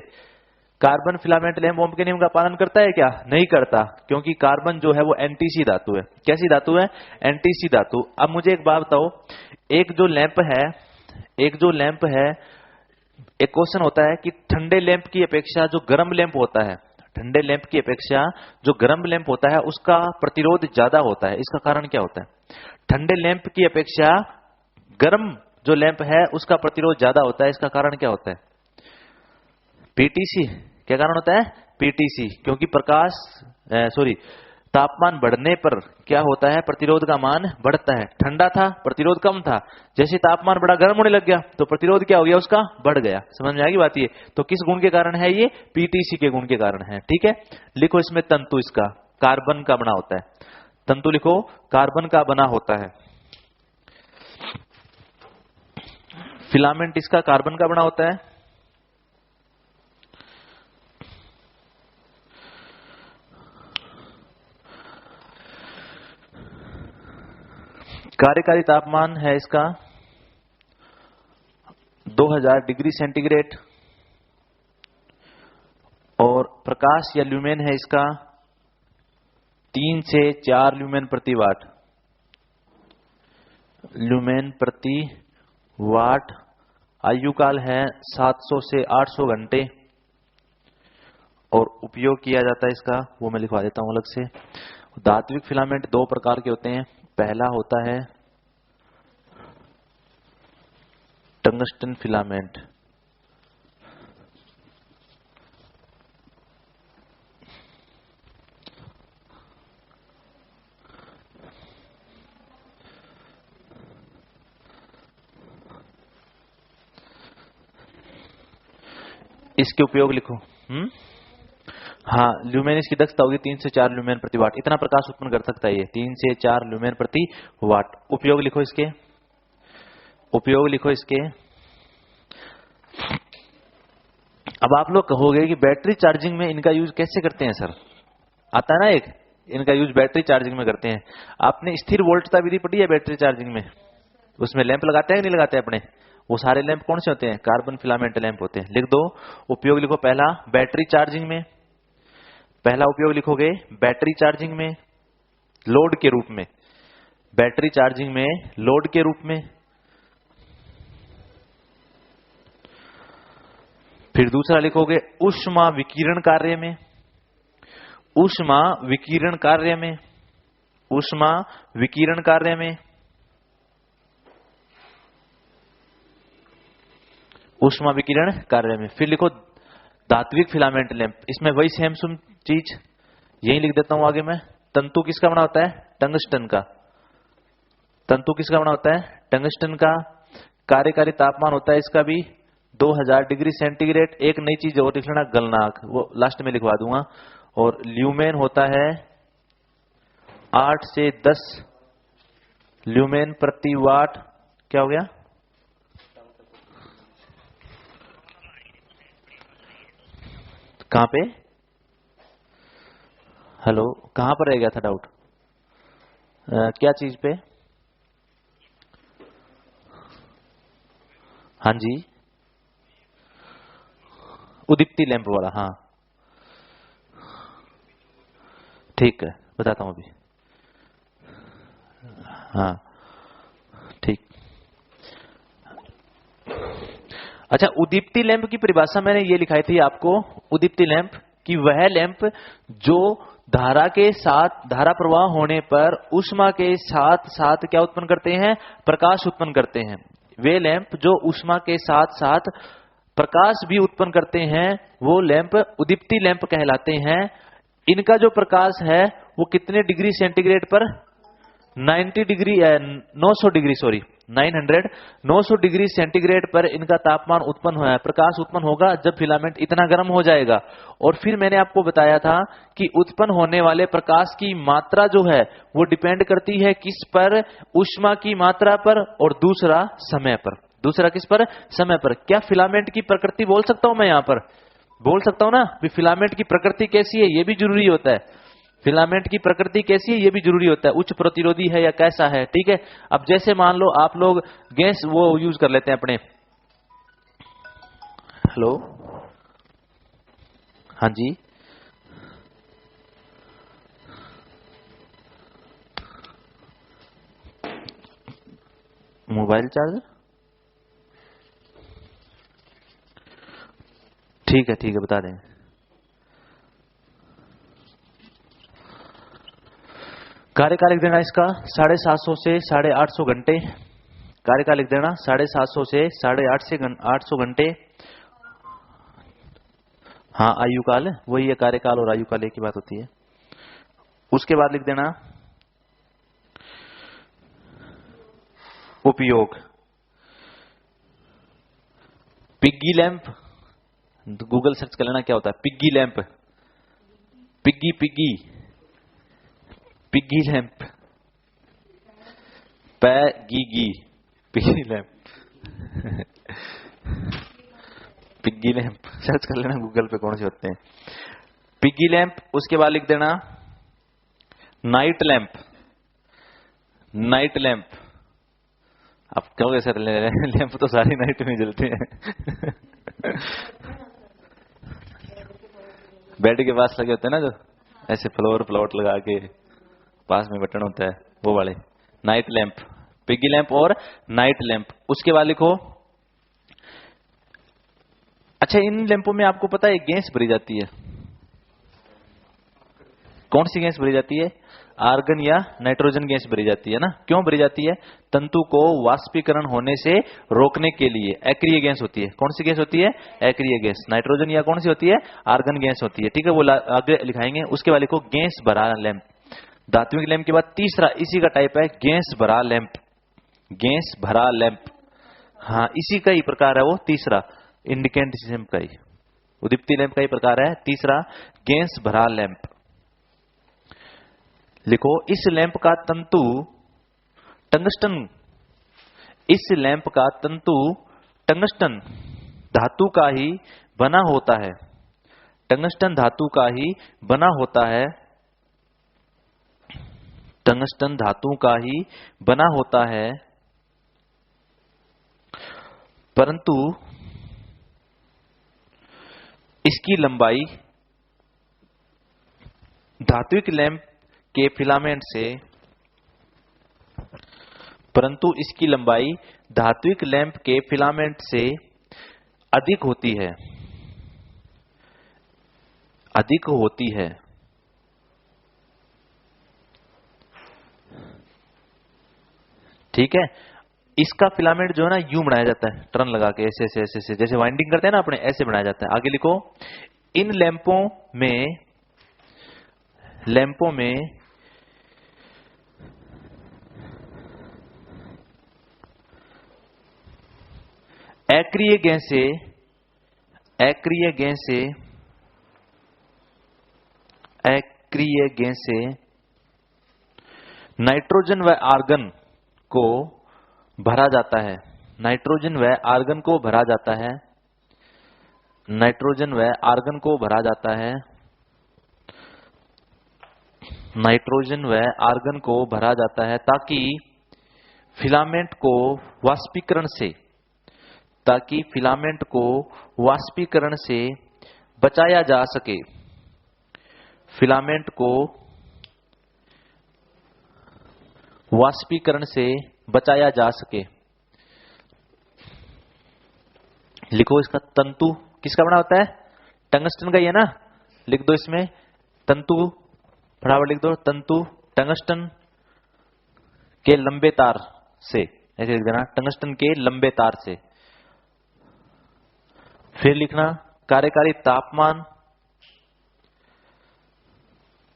[SPEAKER 1] कार्बन फिलामेंट लैंप ओम के नियम का पालन करता है क्या? नहीं करता, क्योंकि कार्बन जो है वो एनटीसी धातु है। कैसी धातु है? एनटीसी धातु। अब मुझे एक बात बताओ, एक जो लैंप है, एक क्वेश्चन होता है कि ठंडे लैंप की अपेक्षा जो गर्म लैंप होता है, ठंडे लैंप की अपेक्षा जो गर्म लैंप होता है उसका प्रतिरोध ज्यादा होता है। इसका कारण क्या होता है? ठंडे लैंप की अपेक्षा गर्म जो लैंप है उसका प्रतिरोध ज्यादा होता है। इसका कारण क्या होता है? पीटीसी। क्या कारण होता है? पीटीसी। क्योंकि तापमान बढ़ने पर क्या होता है? प्रतिरोध का मान बढ़ता है। ठंडा था, प्रतिरोध कम था, जैसे तापमान बड़ा गर्म होने लग गया तो प्रतिरोध क्या हो गया? उसका बढ़ गया। समझ में आ गई बात? ये तो किस गुण के कारण है? ये पीटीसी के गुण के कारण है। ठीक है, लिखो इसमें तंतु इसका कार्बन का बना होता है। तंतु लिखो कार्बन का बना होता है। फिलामेंट इसका कार्बन का बना होता है। कार्यकारी तापमान है इसका 2000 डिग्री सेंटीग्रेड। और प्रकाश या ल्यूमेन है इसका 3 से 4 ल्यूमेन प्रति वाट। ल्यूमेन प्रति वाट। आयुकाल है 700 से 800 घंटे। और उपयोग किया जाता है इसका, वो मैं लिखवा देता हूं अलग से। धात्विक फिलामेंट 2 प्रकार के होते हैं। पहला होता है टंगस्टन फिलामेंट। इसके उपयोग लिखो। हाँ, ल्यूमेन इसकी दक्षता होगी 3 से 4 ल्यूमेन प्रति वाट। इतना प्रकाश उत्पन्न कर सकता है ये, 3 से 4 ल्यूमेन प्रति वाट। उपयोग लिखो इसके। उपयोग लिखो इसके। अब आप लोग कहोगे कि बैटरी चार्जिंग में इनका यूज कैसे करते हैं सर? आता है ना एक, इनका यूज बैटरी चार्जिंग में करते हैं। आपने स्थिर वोल्टता विधि पढ़ी है बैटरी चार्जिंग में? उसमें लैंप लगाते हैं कि नहीं लगाते अपने? वो सारे लैंप कौन से होते हैं? कार्बन फिलामेंट लैंप होते हैं। लिख दो उपयोग लिखो। पहला बैटरी चार्जिंग में, पहला उपयोग लिखोगे बैटरी चार्जिंग में लोड के रूप में। बैटरी चार्जिंग में लोड के रूप में। फिर दूसरा लिखोगे ऊष्मा विकिरण कार्य में। ऊष्मा विकिरण कार्य में। ऊष्मा विकिरण कार्य में। ऊष्मा विकिरण कार्य में। फिर लिखो धात्विक फिलामेंट लैंप। इसमें वही सेम चीज, यही लिख देता हूं आगे मैं। तंतु किसका बना होता है? टंगस्टन का। तंतु किसका बना होता है? टंगस्टन का। कार्यकारी तापमान होता है इसका भी 2000 डिग्री सेंटीग्रेड। एक नई चीज और लिख लेना, गलनांक, वो लास्ट में लिखवा दूंगा। और ल्यूमेन होता है 8 से 10 ल्यूमेन प्रति वाट। क्या हो गया? कहां पे? हेलो, कहां पर रह गया था डाउट? क्या चीज पे? हाँ जी, उदीप्ति लैंप वाला। हाँ ठीक है, बताता हूं अभी। हाँ ठीक। अच्छा, उदीप्ति लैंप की परिभाषा मैंने ये लिखाई थी आपको। उदीप्ति लैंप कि वह लैंप जो धारा के साथ, धारा प्रवाह होने पर ऊष्मा के साथ साथ क्या उत्पन्न करते हैं? प्रकाश उत्पन्न करते हैं। वे लैंप जो ऊष्मा के साथ साथ प्रकाश भी उत्पन्न करते हैं, वो लैंप उदीप्ति लैंप कहलाते हैं। इनका जो प्रकाश है वो कितने डिग्री सेंटीग्रेड पर? 900 डिग्री सेंटीग्रेड पर इनका तापमान उत्पन्न हुआ है, प्रकाश उत्पन्न होगा जब फिलामेंट इतना गर्म हो जाएगा। और फिर मैंने आपको बताया था कि उत्पन्न होने वाले प्रकाश की मात्रा जो है वो डिपेंड करती है किस पर? ऊष्मा की मात्रा पर, और दूसरा समय पर। दूसरा किस पर? समय पर। क्या फिलामेंट की प्रकृति बोल सकता हूं मैं? यहां पर बोल सकता हूं ना भी फिलामेंट की प्रकृति कैसी है, ये भी जरूरी होता है। फिलामेंट की प्रकृति कैसी है ये भी जरूरी होता है, उच्च प्रतिरोधी है या कैसा है। ठीक है, अब जैसे मान लो आप लोग गैस वो यूज कर लेते हैं अपने। हेलो, हाँ जी, मोबाइल चार्जर। ठीक है बता दें। कार्यकाल लिख देना इसका 750 से 850 घंटे। कार्यकाल लिख देना 750 से 850 घंटे। हाँ, आयुकाल वही है, कार्यकाल और आयुकाल एक ही बात होती है। उसके बाद लिख देना उपयोग। पिग्गी लैंप, गूगल सर्च कर लेना क्या होता है piggy lamp. Piggy piggy piggy lamp, peggy piggy lamp piggy lamp search कर लेना गूगल पे कौन से होते हैं पिग्गी लैंप। उसके बाद लिख देना नाइट लैंप। नाइट लैंप, आप कहोगे सर लैंप तो सारी नाइट में जलते हैं बेड के पास लगे होते हैं ना, जो ऐसे फ्लोर प्लॉट लगा के पास में बटन होता है, वो वाले नाइट लैंप, पिग्गी लैंप और नाइट लैंप। उसके बाद लिखो, अच्छा इन लैंपों में आपको पता है गैस भरी जाती है, कौन सी गैस भरी जाती है? आर्गन या नाइट्रोजन गैस भरी जाती है ना। क्यों भरी जाती है? तंतु को वाष्पीकरण होने से रोकने के लिए। अक्रिय गैस होती है। कौन सी गैस होती है? अक्रिय गैस। नाइट्रोजन या कौन सी होती है? आर्गन गैस होती है। ठीक है, वो आगे लिखाएंगे। उसके बाद लिखो गैस भरा लैंप। धात्विक लैंप के बाद तीसरा इसी का टाइप है गैस भरा लैंप। गैस भरा लैंप, हाँ इसी का ही प्रकार है वो तीसरा, इंडिकेंट का ही, उदीप्ति लैंप का ही प्रकार है तीसरा गैस भरा लैंप। लिखो, इस लैंप का तंतु टंगस्टन, इस लैंप का तंतु टंगस्टन धातु का ही बना होता है। टंगस्टन धातु का ही बना होता है। टंगस्टन धातु का ही बना होता है, परंतु इसकी लंबाई धात्विक लैंप के फिलामेंट से, परंतु इसकी लंबाई धात्विक लैंप के फिलामेंट से अधिक होती है, अधिक होती है। ठीक है, इसका फिलामेंट जो है ना यूं बनाया जाता है, टर्न लगा के ऐसे ऐसे ऐसे, जैसे वाइंडिंग करते हैं ना अपने, ऐसे बनाया जाता है। आगे लिखो, इन लैंपों में अक्रिय गैसें नाइट्रोजन व आर्गन को भरा जाता है। नाइट्रोजन व आर्गन को भरा जाता है। नाइट्रोजन व आर्गन को भरा जाता है। नाइट्रोजन व आर्गन को भरा जाता है ताकि फिलामेंट को वाष्पीकरण से बचाया जा सके। फिलामेंट को वाष्पीकरण से बचाया जा सके। लिखो इसका तंतु किसका बना होता है? टंगस्टन का ही है ना, लिख दो इसमें तंतु, फटाफट लिख दो तंतु टंगस्टन के लंबे तार से, ऐसे लिख देना टंगस्टन के लंबे तार से। फिर लिखना कार्यकारी तापमान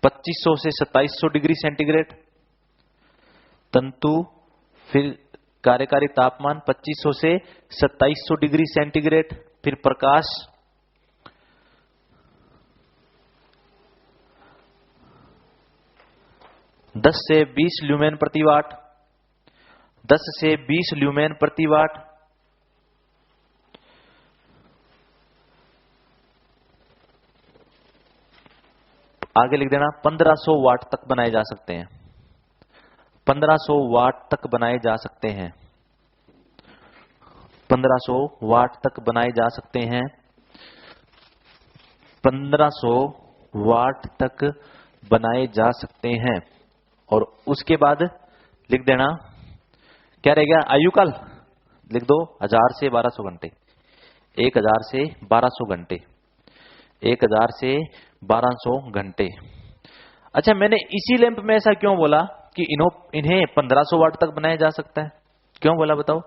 [SPEAKER 1] 2500 से 2700 डिग्री सेंटीग्रेड। तंतु, फिर कार्यकारी तापमान 2500 से 2700 डिग्री सेंटीग्रेड। फिर प्रकाश 10 से 20 ल्यूमेन प्रति वाट। 10 से 20 ल्यूमेन प्रति वाट। आगे लिख देना 1500 वाट तक बनाए जा सकते हैं। 1500 वाट तक बनाए जा सकते हैं। 1500 वाट तक बनाए जा सकते हैं। 1500 वाट तक बनाए जा सकते हैं। और उसके बाद लिख देना क्या रह गया? आयुकाल लिख दो 1000 से 1200 घंटे। 1000 से 1200 घंटे। 1000 से 1200 घंटे। अच्छा, मैंने इसी लैंप में ऐसा क्यों बोला कि इन्हें 1500 वाट तक बनाया जा सकता है? क्यों बोला बताओ?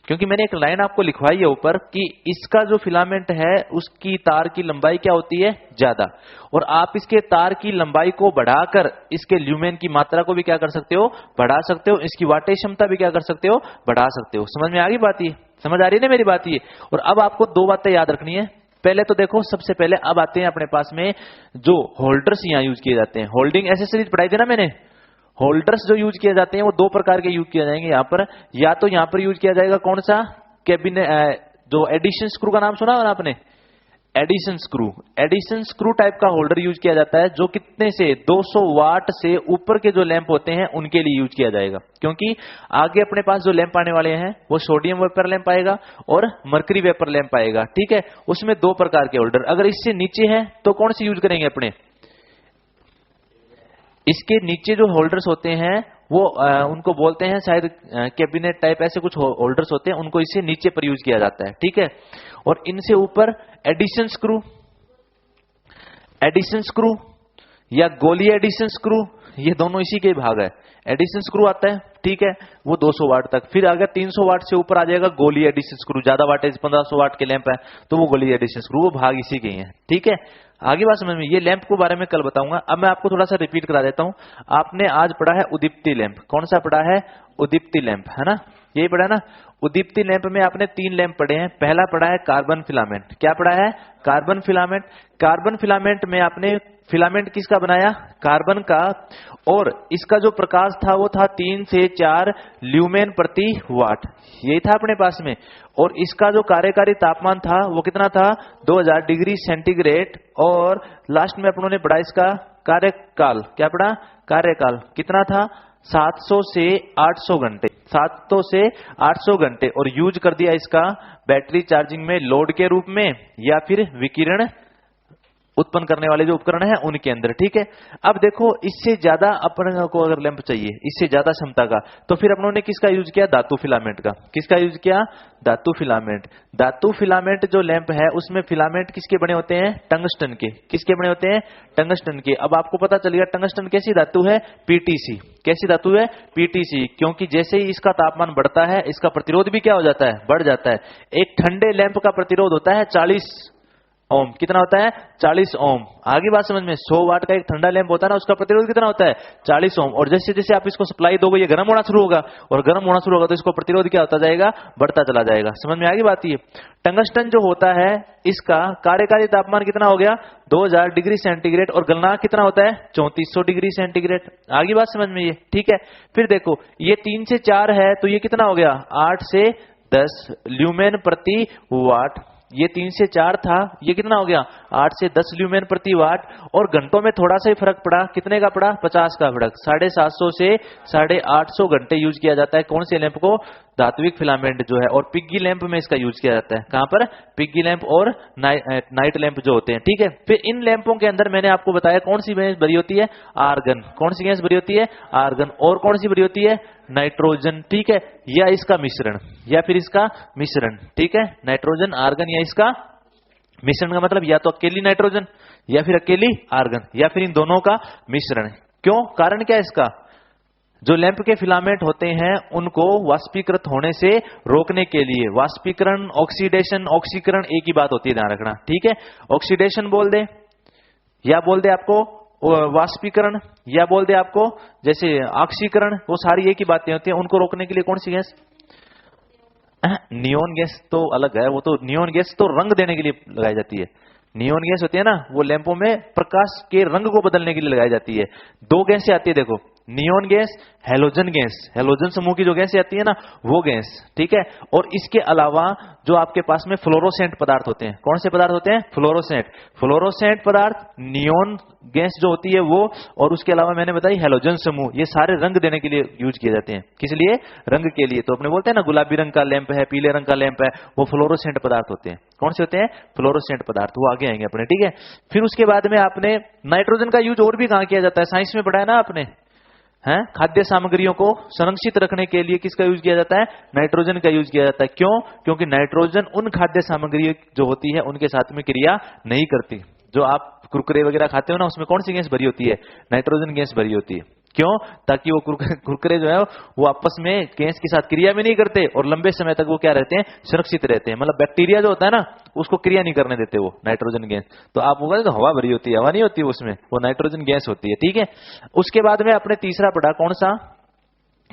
[SPEAKER 1] क्योंकि मैंने एक लाइन आपको लिखवाई है ऊपर कि इसका जो फिलामेंट है उसकी तार की लंबाई क्या होती है? ज्यादा। और आप इसके तार की लंबाई को बढ़ाकर इसके ल्यूमेन की मात्रा को भी क्या कर सकते हो? बढ़ा सकते हो। इसकी वाटेज क्षमता भी क्या कर सकते हो? बढ़ा सकते हो। समझ में आ गई बात? ये समझ आ रही है ना मेरी बात? ये और अब आपको दो बातें याद रखनी है। पहले तो देखो, सबसे पहले अब आते हैं अपने पास में जो होल्डर्स यहाँ यूज किए जाते हैं। होल्डिंग एसेसरीज पढ़ाई थी ना मैंने। होल्डर्स जो यूज किए जाते हैं वो दो प्रकार के यूज किए जाएंगे यहाँ पर। या तो यहाँ पर यूज किया जाएगा कौन सा? कैबिनेट, जो एडिशन स्क्रू का नाम सुना है ना आपने? Edison screw. Edison screw type का होल्डर यूज किया जाता है जो कितने से 200 वाट से ऊपर के जो लैंप होते हैं उनके लिए यूज किया जाएगा। क्योंकि आगे अपने पास जो लैंप आने वाले हैं वो सोडियम वेपर लैंप आएगा और मरकरी वेपर लैंप आएगा। ठीक है, उसमें दो प्रकार के होल्डर। अगर इससे नीचे है तो कौन सी यूज करेंगे अपने? इसके नीचे जो होल्डर्स होते हैं वो उनको बोलते हैं शायद कैबिनेट टाइप, ऐसे कुछ होल्डर्स होते हैं, उनको इससे नीचे पर यूज किया जाता है। ठीक है, और इनसे ऊपर एडिशन स्क्रू, एडिशन स्क्रू या गोली एडिशन स्क्रू, ये दोनों इसी के भाग है। एडिशन स्क्रू आता है, ठीक है, वो 200 वाट तक। फिर अगर 300 वाट से ऊपर आ जाएगा गोली एडिशन स्क्रू, ज्यादा वाटेज 1500 वाट के लैंप है तो वो गोली एडिशन स्क्रू, वो भाग इसी के ही है। ठीक है, आगे बात समझ में। ये लैंप के बारे में कल बताऊंगा। अब मैं आपको थोड़ा सा रिपीट करा देता हूं। आपने आज पढ़ा है उदीप्ति लैंप। कौन सा पढ़ा है? उदीप्ति लैंप, है ना? यही पढ़ा ना। उदीप्ति लैंप में आपने 3 लैंप पढ़े हैं। पहला पढ़ा है कार्बन फिलामेंट। क्या पढ़ा है? Carbon filament. कार्बन फिलामेंट में आपने फिलामेंट किसका बनाया? कार्बन का। और इसका जो प्रकाश था वो था 3 से 4 ल्यूमेन प्रति वाट, यही था अपने पास में। और इसका जो कार्यकारी तापमान था वो कितना था? 2000 डिग्री सेंटीग्रेड। और लास्ट में अपनों ने पढ़ा इसका कार्यकाल। क्या पढ़ा? कार्यकाल कितना था? 700 से 800 घंटे। 700 से 800 घंटे। और यूज कर दिया इसका बैटरी चार्जिंग में लोड के रूप में या फिर विकिरण उत्पन्न करने वाले जो उपकरण है उनके अंदर। ठीक है, अब देखो इससे ज्यादा अपन को अगर लैंप चाहिए, इससे ज्यादा क्षमता का, तो फिर अपनों ने किसका यूज किया? धातु फिलामेंट का। किसका यूज किया? धातु फिलामेंट। धातु फिलामेंट जो लैंप है उसमें फिलामेंट किसके बने होते हैं? टंगस्टन के। किसके बने होते हैं? टंगस्टन के। अब आपको पता चल गया टंगस्टन कैसी धातु है? पीटीसी। कैसी धातु है? पीटीसी। क्योंकि जैसे ही इसका तापमान बढ़ता है इसका प्रतिरोध भी क्या हो जाता है? बढ़ जाता है। एक ठंडे लैंप का प्रतिरोध होता है 40 ओम। कितना होता है? 40 ओम। आगे बात समझ में? 100 वाट का एक ठंडा लैंप होता है ना, उसका प्रतिरोध कितना होता है? 40 ओम। और जैसे जैसे आप इसको सप्लाई दोगे ये गर्म होना शुरू होगा, और गर्म होना शुरू होगा तो इसको प्रतिरोध क्या होता जाएगा? बढ़ता चला जाएगा। समझ में आ गई बात? ये टंगस्टन जो होता है इसका कार्यकारी तापमान कितना हो गया? 2000 डिग्री सेंटीग्रेड, और गलनांक कितना होता है? 3400 डिग्री सेंटीग्रेड। आगे बात समझ में? ये ठीक है। फिर देखो ये 3 से 4 है तो ये कितना हो गया? 8 से 10 ल्यूमेन प्रति वाट। ये 3 से 4 था, ये कितना हो गया? 8 से 10 ल्यूमेन प्रति वाट। और घंटों में थोड़ा सा ही फर्क पड़ा, कितने का पड़ा? 50 का फर्क। 750 से 850 घंटे यूज किया जाता है कौन से लैंप को? धात्विक फिलामेंट जो है। और पिग्गी लैंप में इसका यूज किया जाता है। कहां पर? पिग्गी लैंप और नाइट लैंप जो होते हैं। ठीक है। फिर इन लैंपों के अंदर मैंने आपको बताया कौन सी गैस भरी होती है? आर्गन। कौन सी गैस भरी होती है? आर्गन। और कौन सी भरी होती है? नाइट्रोजन। ठीक है। या इसका मिश्रण, या फिर इसका मिश्रण। ठीक है। नाइट्रोजन, आर्गन या इसका मिश्रण का मतलब या तो अकेली नाइट्रोजन या फिर अकेली आर्गन या फिर इन दोनों का मिश्रण। क्यों? कारण क्या है इसका? जो लैंप के फिलामेंट होते हैं उनको वाष्पीकृत होने से रोकने के लिए, वाष्पीकरण, ऑक्सीडेशन, ऑक्सीकरण एक ही बात होती है, ध्यान रखना। ठीक है। ऑक्सीडेशन बोल दे या बोल दे आपको वाष्पीकरण, या बोल दे आपको जैसे ऑक्सीकरण, वो सारी एक ही बातें होती हैं। उनको रोकने के लिए कौन सी गैस? नियोन गैस तो अलग है। वो तो नियोन गैस तो रंग देने के लिए लगाई जाती है। नियोन गैस होती है ना, वो लैंपों में प्रकाश के रंग को बदलने के लिए लगाई जाती है। दो गैसें आती है देखो, neon gas, halogen gas. Halogen समूह की जो गैसें आती है ना, वो गैस। ठीक है। और इसके अलावा जो आपके पास में फ्लोरोसेंट पदार्थ होते हैं, कौन से पदार्थ होते हैं? फ्लोरोसेंट। फ्लोरोसेंट पदार्थ, नियोन गैस जो होती है वो, और उसके अलावा मैंने बताई हैलोजन समूह, ये सारे रंग देने के लिए यूज किए जाते हैं। किस लिए? रंग के लिए। तो अपने बोलते हैं ना गुलाबी रंग का लैंप है, पीले रंग का लैंप है, वो फ्लोरोसेंट पदार्थ होते हैं। कौन से होते हैं? फ्लोरोसेंट पदार्थ। वो आगे आएंगे अपने। ठीक है। फिर उसके बाद में आपने नाइट्रोजन का यूज और भी कहां किया जाता है? साइंस में पढ़ा है ना आपने, है? खाद्य सामग्रियों को संरक्षित रखने के लिए किसका यूज किया जाता है? नाइट्रोजन का यूज किया जाता है। क्यों? क्योंकि नाइट्रोजन उन खाद्य सामग्री जो होती है उनके साथ में क्रिया नहीं करती। जो आप कुरकुरे वगैरह खाते हो ना, उसमें कौन सी गैस भरी होती है? नाइट्रोजन गैस भरी होती है। क्यों? ताकि वो कुरकुरे जो है वो आपस में गैस के साथ क्रिया भी नहीं करते और लंबे समय तक वो क्या रहते हैं? सुरक्षित रहते हैं। मतलब बैक्टीरिया जो होता है ना, उसको क्रिया नहीं करने देते वो नाइट्रोजन गैस। तो आप वो तो हवा भरी होती है, हवा नहीं होती उसमें, वो नाइट्रोजन गैस होती है। ठीक है। उसके बाद में आपने तीसरा पढ़ा कौन सा?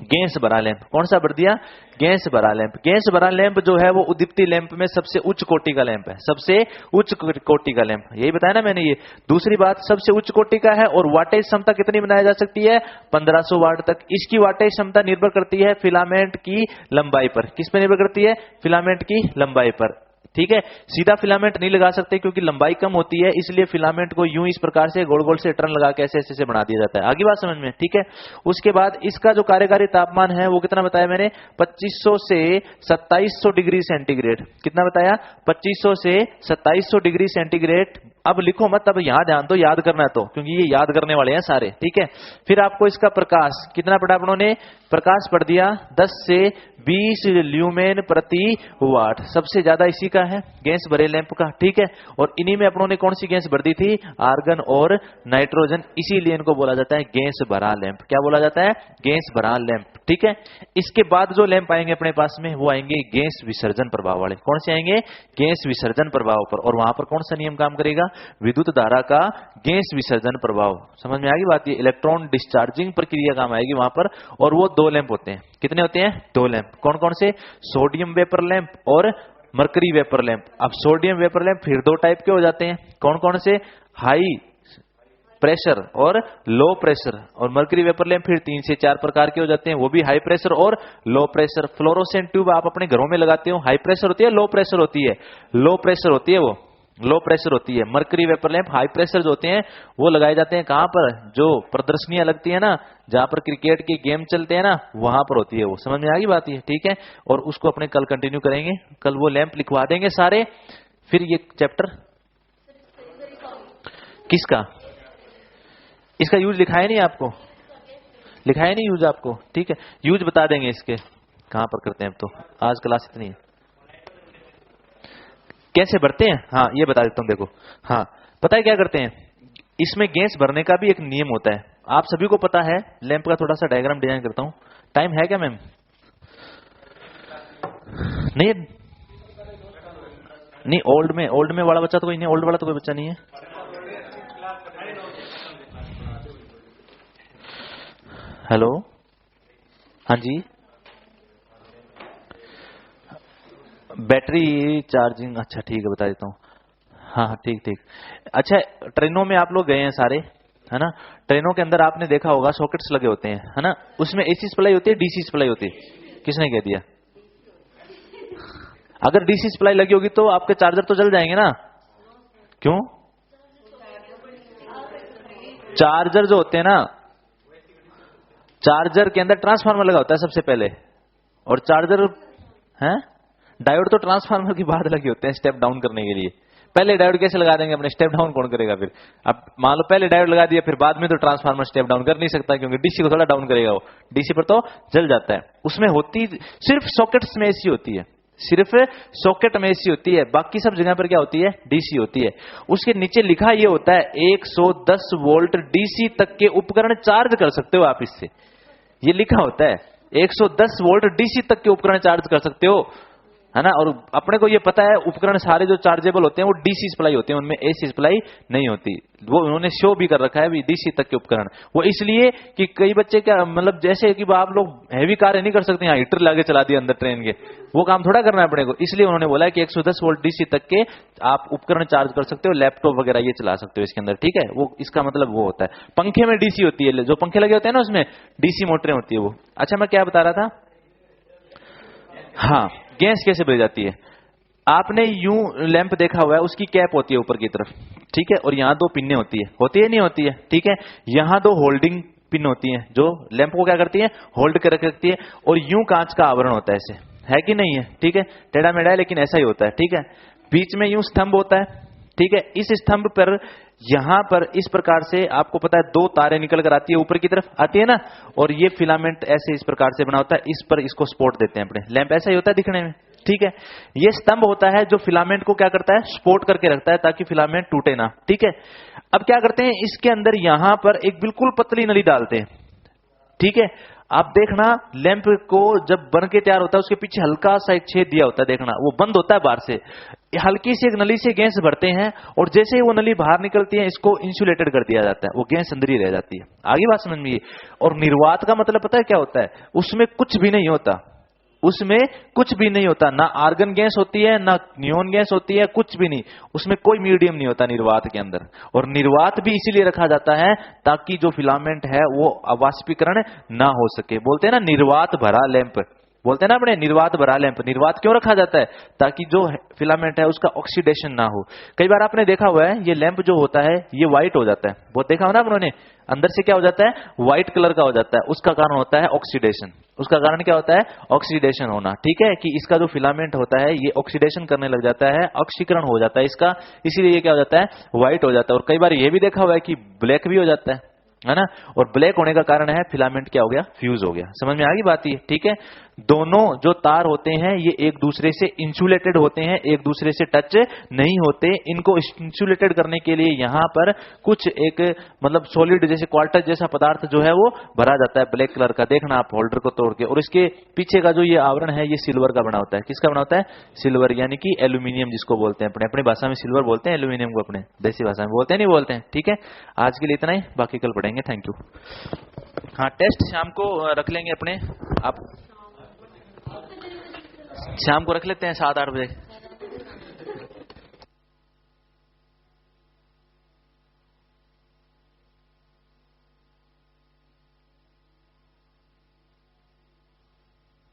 [SPEAKER 1] गैस भरा लैंप। कौन सा भर दिया? गैस भरा लैंप। गैस भरा लैंप जो है वो उद्दीप्ति लैंप में सबसे उच्च कोटि का लैंप है। सबसे उच्च कोटि का लैंप, यही बताया ना मैंने। ये दूसरी बात, सबसे उच्च कोटि का है। और वाटेज क्षमता कितनी बनाई जा सकती है? 1500 वाट तक। इसकी वाटेज क्षमता निर्भर करती है फिलामेंट की लंबाई पर। किस पर निर्भर करती है? फिलामेंट की लंबाई पर। ठीक है। सीधा फिलामेंट नहीं लगा सकते क्योंकि लंबाई कम होती है, इसलिए फिलामेंट को यूं इस प्रकार से गोल गोल से टर्न लगा के ऐसे ऐसे बना दिया जाता है। आगे बात समझ में? ठीक है। उसके बाद इसका जो कार्यकारी तापमान है वो कितना बताया मैंने? 2500 से 2700 डिग्री सेंटीग्रेड। कितना बताया? 2500 से 2700 डिग्री सेंटीग्रेड। अब लिखो मत, अब यहां ध्यान दो, याद करना है तो, क्योंकि ये याद करने वाले हैं सारे। ठीक है। फिर आपको इसका प्रकाश कितना पढ़ा अपनों ने? प्रकाश पढ़ दिया 10 से 20 ल्यूमेन प्रति वाट। सबसे ज्यादा इसी का है, गैस भरे लैंप का। ठीक है। और इन्हीं में अपनों ने कौन सी गैस भर दी थी? आर्गन और नाइट्रोजन। इसीलिए इनको बोला जाता है गैस भरा लैंप। क्या बोला जाता है? गैस भरा लैंप। ठीक है। इसके बाद जो लैंप आएंगे अपने पास में वो आएंगे गैस विसर्जन प्रभाव वाले। कौन से आएंगे? गैस विसर्जन प्रभाव पर। और वहां पर कौन सा नियम काम करेगा? विद्युत धारा का गैस विसर्जन प्रभाव। समझ में आ गई बात? ये इलेक्ट्रॉन डिस्चार्जिंग प्रक्रिया काम आएगी वहां पर। और वो दो लैंप होते हैं। कितने होते हैं? दो लैंप। कौन कौन से? सोडियम वेपर लैंप और मरकरी वेपर लैंप। अब सोडियम वेपर लैंप फिर दो टाइप के हो जाते हैं। कौन कौन से? हाई प्रेशर और लो प्रेशर। और मरकरी वेपर लैंप फिर 3 से 4 प्रकार के हो जाते हैं, वो भी हाई प्रेशर और लो प्रेशर। फ्लोरोसेंट ट्यूब आप अपने घरों में लगाते हो, हाई प्रेशर होती है, लो प्रेशर होती है? लो प्रेशर होती है, वो लो प्रेशर होती है। Mercury vapour lamp high pressure जो होते हैं वो लगाए जाते हैं कहां पर? जो प्रदर्शनियां लगती है ना, जहां पर क्रिकेट के गेम चलते हैं ना, वहां पर होती है वो। समझ में आ गई बात? ये ठीक है। और उसको अपने कल कंटिन्यू करेंगे, कल वो लैंप लिखवा देंगे सारे। फिर ये चैप्टर किसका? इसका यूज लिखाया नहीं आपको? लिखाया नहीं यूज आपको? ठीक है। यूज बता देंगे इसके, कहां पर करते हैं। अब तो आज क्लास इतनी है। कैसे भरते हैं? हाँ ये बता देता हूं। देखो, हाँ पता है क्या करते हैं? इसमें गैस भरने का भी एक नियम होता है, आप सभी को पता है। लैंप का थोड़ा सा डायग्राम डिजाइन करता हूं। टाइम है क्या मैम? नहीं नहीं ओल्ड में वाला बच्चा तो कोई नहीं, ओल्ड वाला तो कोई बच्चा नहीं है। हेलो, हाँ जी, बैटरी चार्जिंग, अच्छा ठीक है बता देता हूँ। हाँ ठीक। अच्छा, ट्रेनों में आप लोग गए हैं सारे, है ना? ट्रेनों के अंदर आपने देखा होगा सॉकेट्स लगे होते हैं, है ना? उसमें एसी सप्लाई होती है, डीसी सप्लाई होती है? किसने कह दिया? अगर डीसी सप्लाई लगी होगी तो आपके चार्जर तो जल जाएंगे ना? क्यों? चार्जर जो होते हैं ना, चार्जर के अंदर ट्रांसफार्मर लगा होता है सबसे पहले, और चार्जर है, डायोड तो ट्रांसफार्मर के बाद लगे होते हैं स्टेप डाउन करने के लिए। पहले डायोड कैसे लगा देंगे अपने, स्टेप डाउन कौन करेगा फिर? अब मान लो पहले डायोड लगा दिया, फिर बाद में तो ट्रांसफार्मर स्टेप डाउन कर नहीं सकता, क्योंकि डीसी को थोड़ा डाउन करेगा, वो डीसी पर तो जल जाता है। उसमें होती सिर्फ सॉकेट्स में एसी होती है, सिर्फ सॉकेट में एसी होती है, बाकी सब जगह पर क्या होती है? डीसी होती है। उसके नीचे लिखा ये होता है 110 वोल्ट डीसी तक के उपकरण चार्ज कर सकते हो आप इससे, ये लिखा होता है 110 वोल्ट डीसी तक के उपकरण चार्ज कर सकते हो, है ना? और अपने को ये पता है उपकरण सारे जो चार्जेबल होते हैं वो डीसी सप्लाई होते हैं, उनमें एसी सप्लाई नहीं होती। वो उन्होंने शो भी कर रखा है भी डीसी तक के उपकरण, वो इसलिए कि कई बच्चे क्या मतलब जैसे कि आप लोग हैवी कार नहीं कर सकते, यहाँ हीटर लाके चला दिया अंदर ट्रेन के, वो काम थोड़ा करना है अपने को। इसलिए उन्होंने बोला है कि 110 वोल्ट डीसी तक के आप उपकरण चार्ज कर सकते हो, लैपटॉप वगैरह ये चला सकते हो इसके अंदर, ठीक है? वो इसका मतलब वो होता है। पंखे में डीसी होती है, जो पंखे लगे होते हैं ना उसमें डीसी मोटरें होती है वो। अच्छा, मैं क्या बता रहा था? हाँ, गैस कैसे भेज जाती है? आपने यूं लैंप देखा हुआ है, उसकी कैप होती है ऊपर की तरफ, ठीक है? और यहाँ दो पिन्ने होती है नहीं होती है, ठीक है? यहाँ दो होल्डिंग पिन होती हैं जो लैंप को क्या करती है? होल्ड कर रखती है। और यूं कांच का आवरण होता है, ऐसे है कि नहीं है? ठीक है, टेढ़ा मेढ़ा है लेकिन ऐसा ही होता है, ठीक है? बीच में यूं स्तंभ होता है, ठीक है? इस स्तंभ पर यहां पर इस प्रकार से आपको पता है दो तारें निकल कर आती है, ऊपर की तरफ आती है ना, और ये फिलामेंट ऐसे इस प्रकार से बना होता है, इस पर इसको सपोर्ट देते हैं अपने। लैंप ऐसा ही होता है दिखने में, ठीक है? ये स्तंभ होता है जो फिलामेंट को क्या करता है? सपोर्ट करके रखता है ताकि फिलामेंट टूटे ना, ठीक है? अब क्या करते हैं, इसके अंदर यहां पर एक बिल्कुल पतली नली डालते हैं, ठीक है? आप देखना लैंप को जब बन के तैयार होता है उसके पीछे हल्का सा एक छेद दिया होता है, देखना वो बंद होता है बाहर से, हल्की सी एक नली से गैस भरते हैं, और जैसे ही वो नली बाहर निकलती है इसको इंसुलेटेड कर दिया जाता है, वो गैस अंदर ही रह जाती है। आगे बात समझ में? और निर्वात का मतलब पता है क्या होता है? उसमें कुछ भी नहीं होता, उसमें कुछ भी नहीं होता, ना आर्गन गैस होती है, ना नियोन गैस होती है, कुछ भी नहीं, उसमें कोई मीडियम नहीं होता निर्वात के अंदर। और निर्वात भी इसीलिए रखा जाता है ताकि जो फिलामेंट है वो अवाष्पीकरण ना हो सके। बोलते हैं ना निर्वात भरा लैंप, बोलते हैं ना अपने निर्वात भरा लैंप। निर्वात क्यों रखा जाता है? ताकि जो फिलामेंट है उसका ऑक्सीडेशन ना हो। कई बार आपने देखा हुआ है ये लैंप जो होता है ये व्हाइट हो जाता है, बहुत देखा हो ना उन्होंने, अंदर से क्या हो जाता है? व्हाइट कलर का हो जाता है, उसका कारण होता है ऑक्सीडेशन। उसका कारण क्या होता है? ऑक्सीडेशन होना, ठीक है? कि इसका जो फिलामेंट होता है ये ऑक्सीडेशन करने लग जाता है, ऑक्सीकरण हो जाता है इसका, इसीलिए ये क्या हो जाता है? व्हाइट हो जाता है। और कई बार ये भी देखा हुआ है कि ब्लैक भी हो जाता है ना? और ब्लैक होने का कारण है फिलामेंट क्या हो गया? फ्यूज हो गया। समझ में आ गई बात ये, ठीक है? दोनों जो तार होते हैं ये एक दूसरे से इंसुलेटेड होते हैं, एक दूसरे से टच नहीं होते। इनको इंसुलेटेड करने के लिए यहां पर कुछ एक मतलब सॉलिड जैसे क्वार्टर जैसा पदार्थ जो है वो भरा जाता है ब्लैक कलर का, देखना आप होल्डर को तोड़ के। और इसके पीछे का जो ये आवरण है ये सिल्वर का बना होता है। किसका बना होता है? सिल्वर, यानी कि एल्यूमिनियम जिसको बोलते हैं, अपनी भाषा में सिल्वर बोलते हैं, एल्यूमिनियम को अपने देसी भाषा में बोलते हैं, नहीं बोलते हैं, ठीक है? आज के लिए इतना ही, बाकी कल पढ़ेंगे। Thank you. हाँ, टेस्ट शाम को रख लेंगे अपने, आप शाम को रख लेते हैं 7-8 बजे।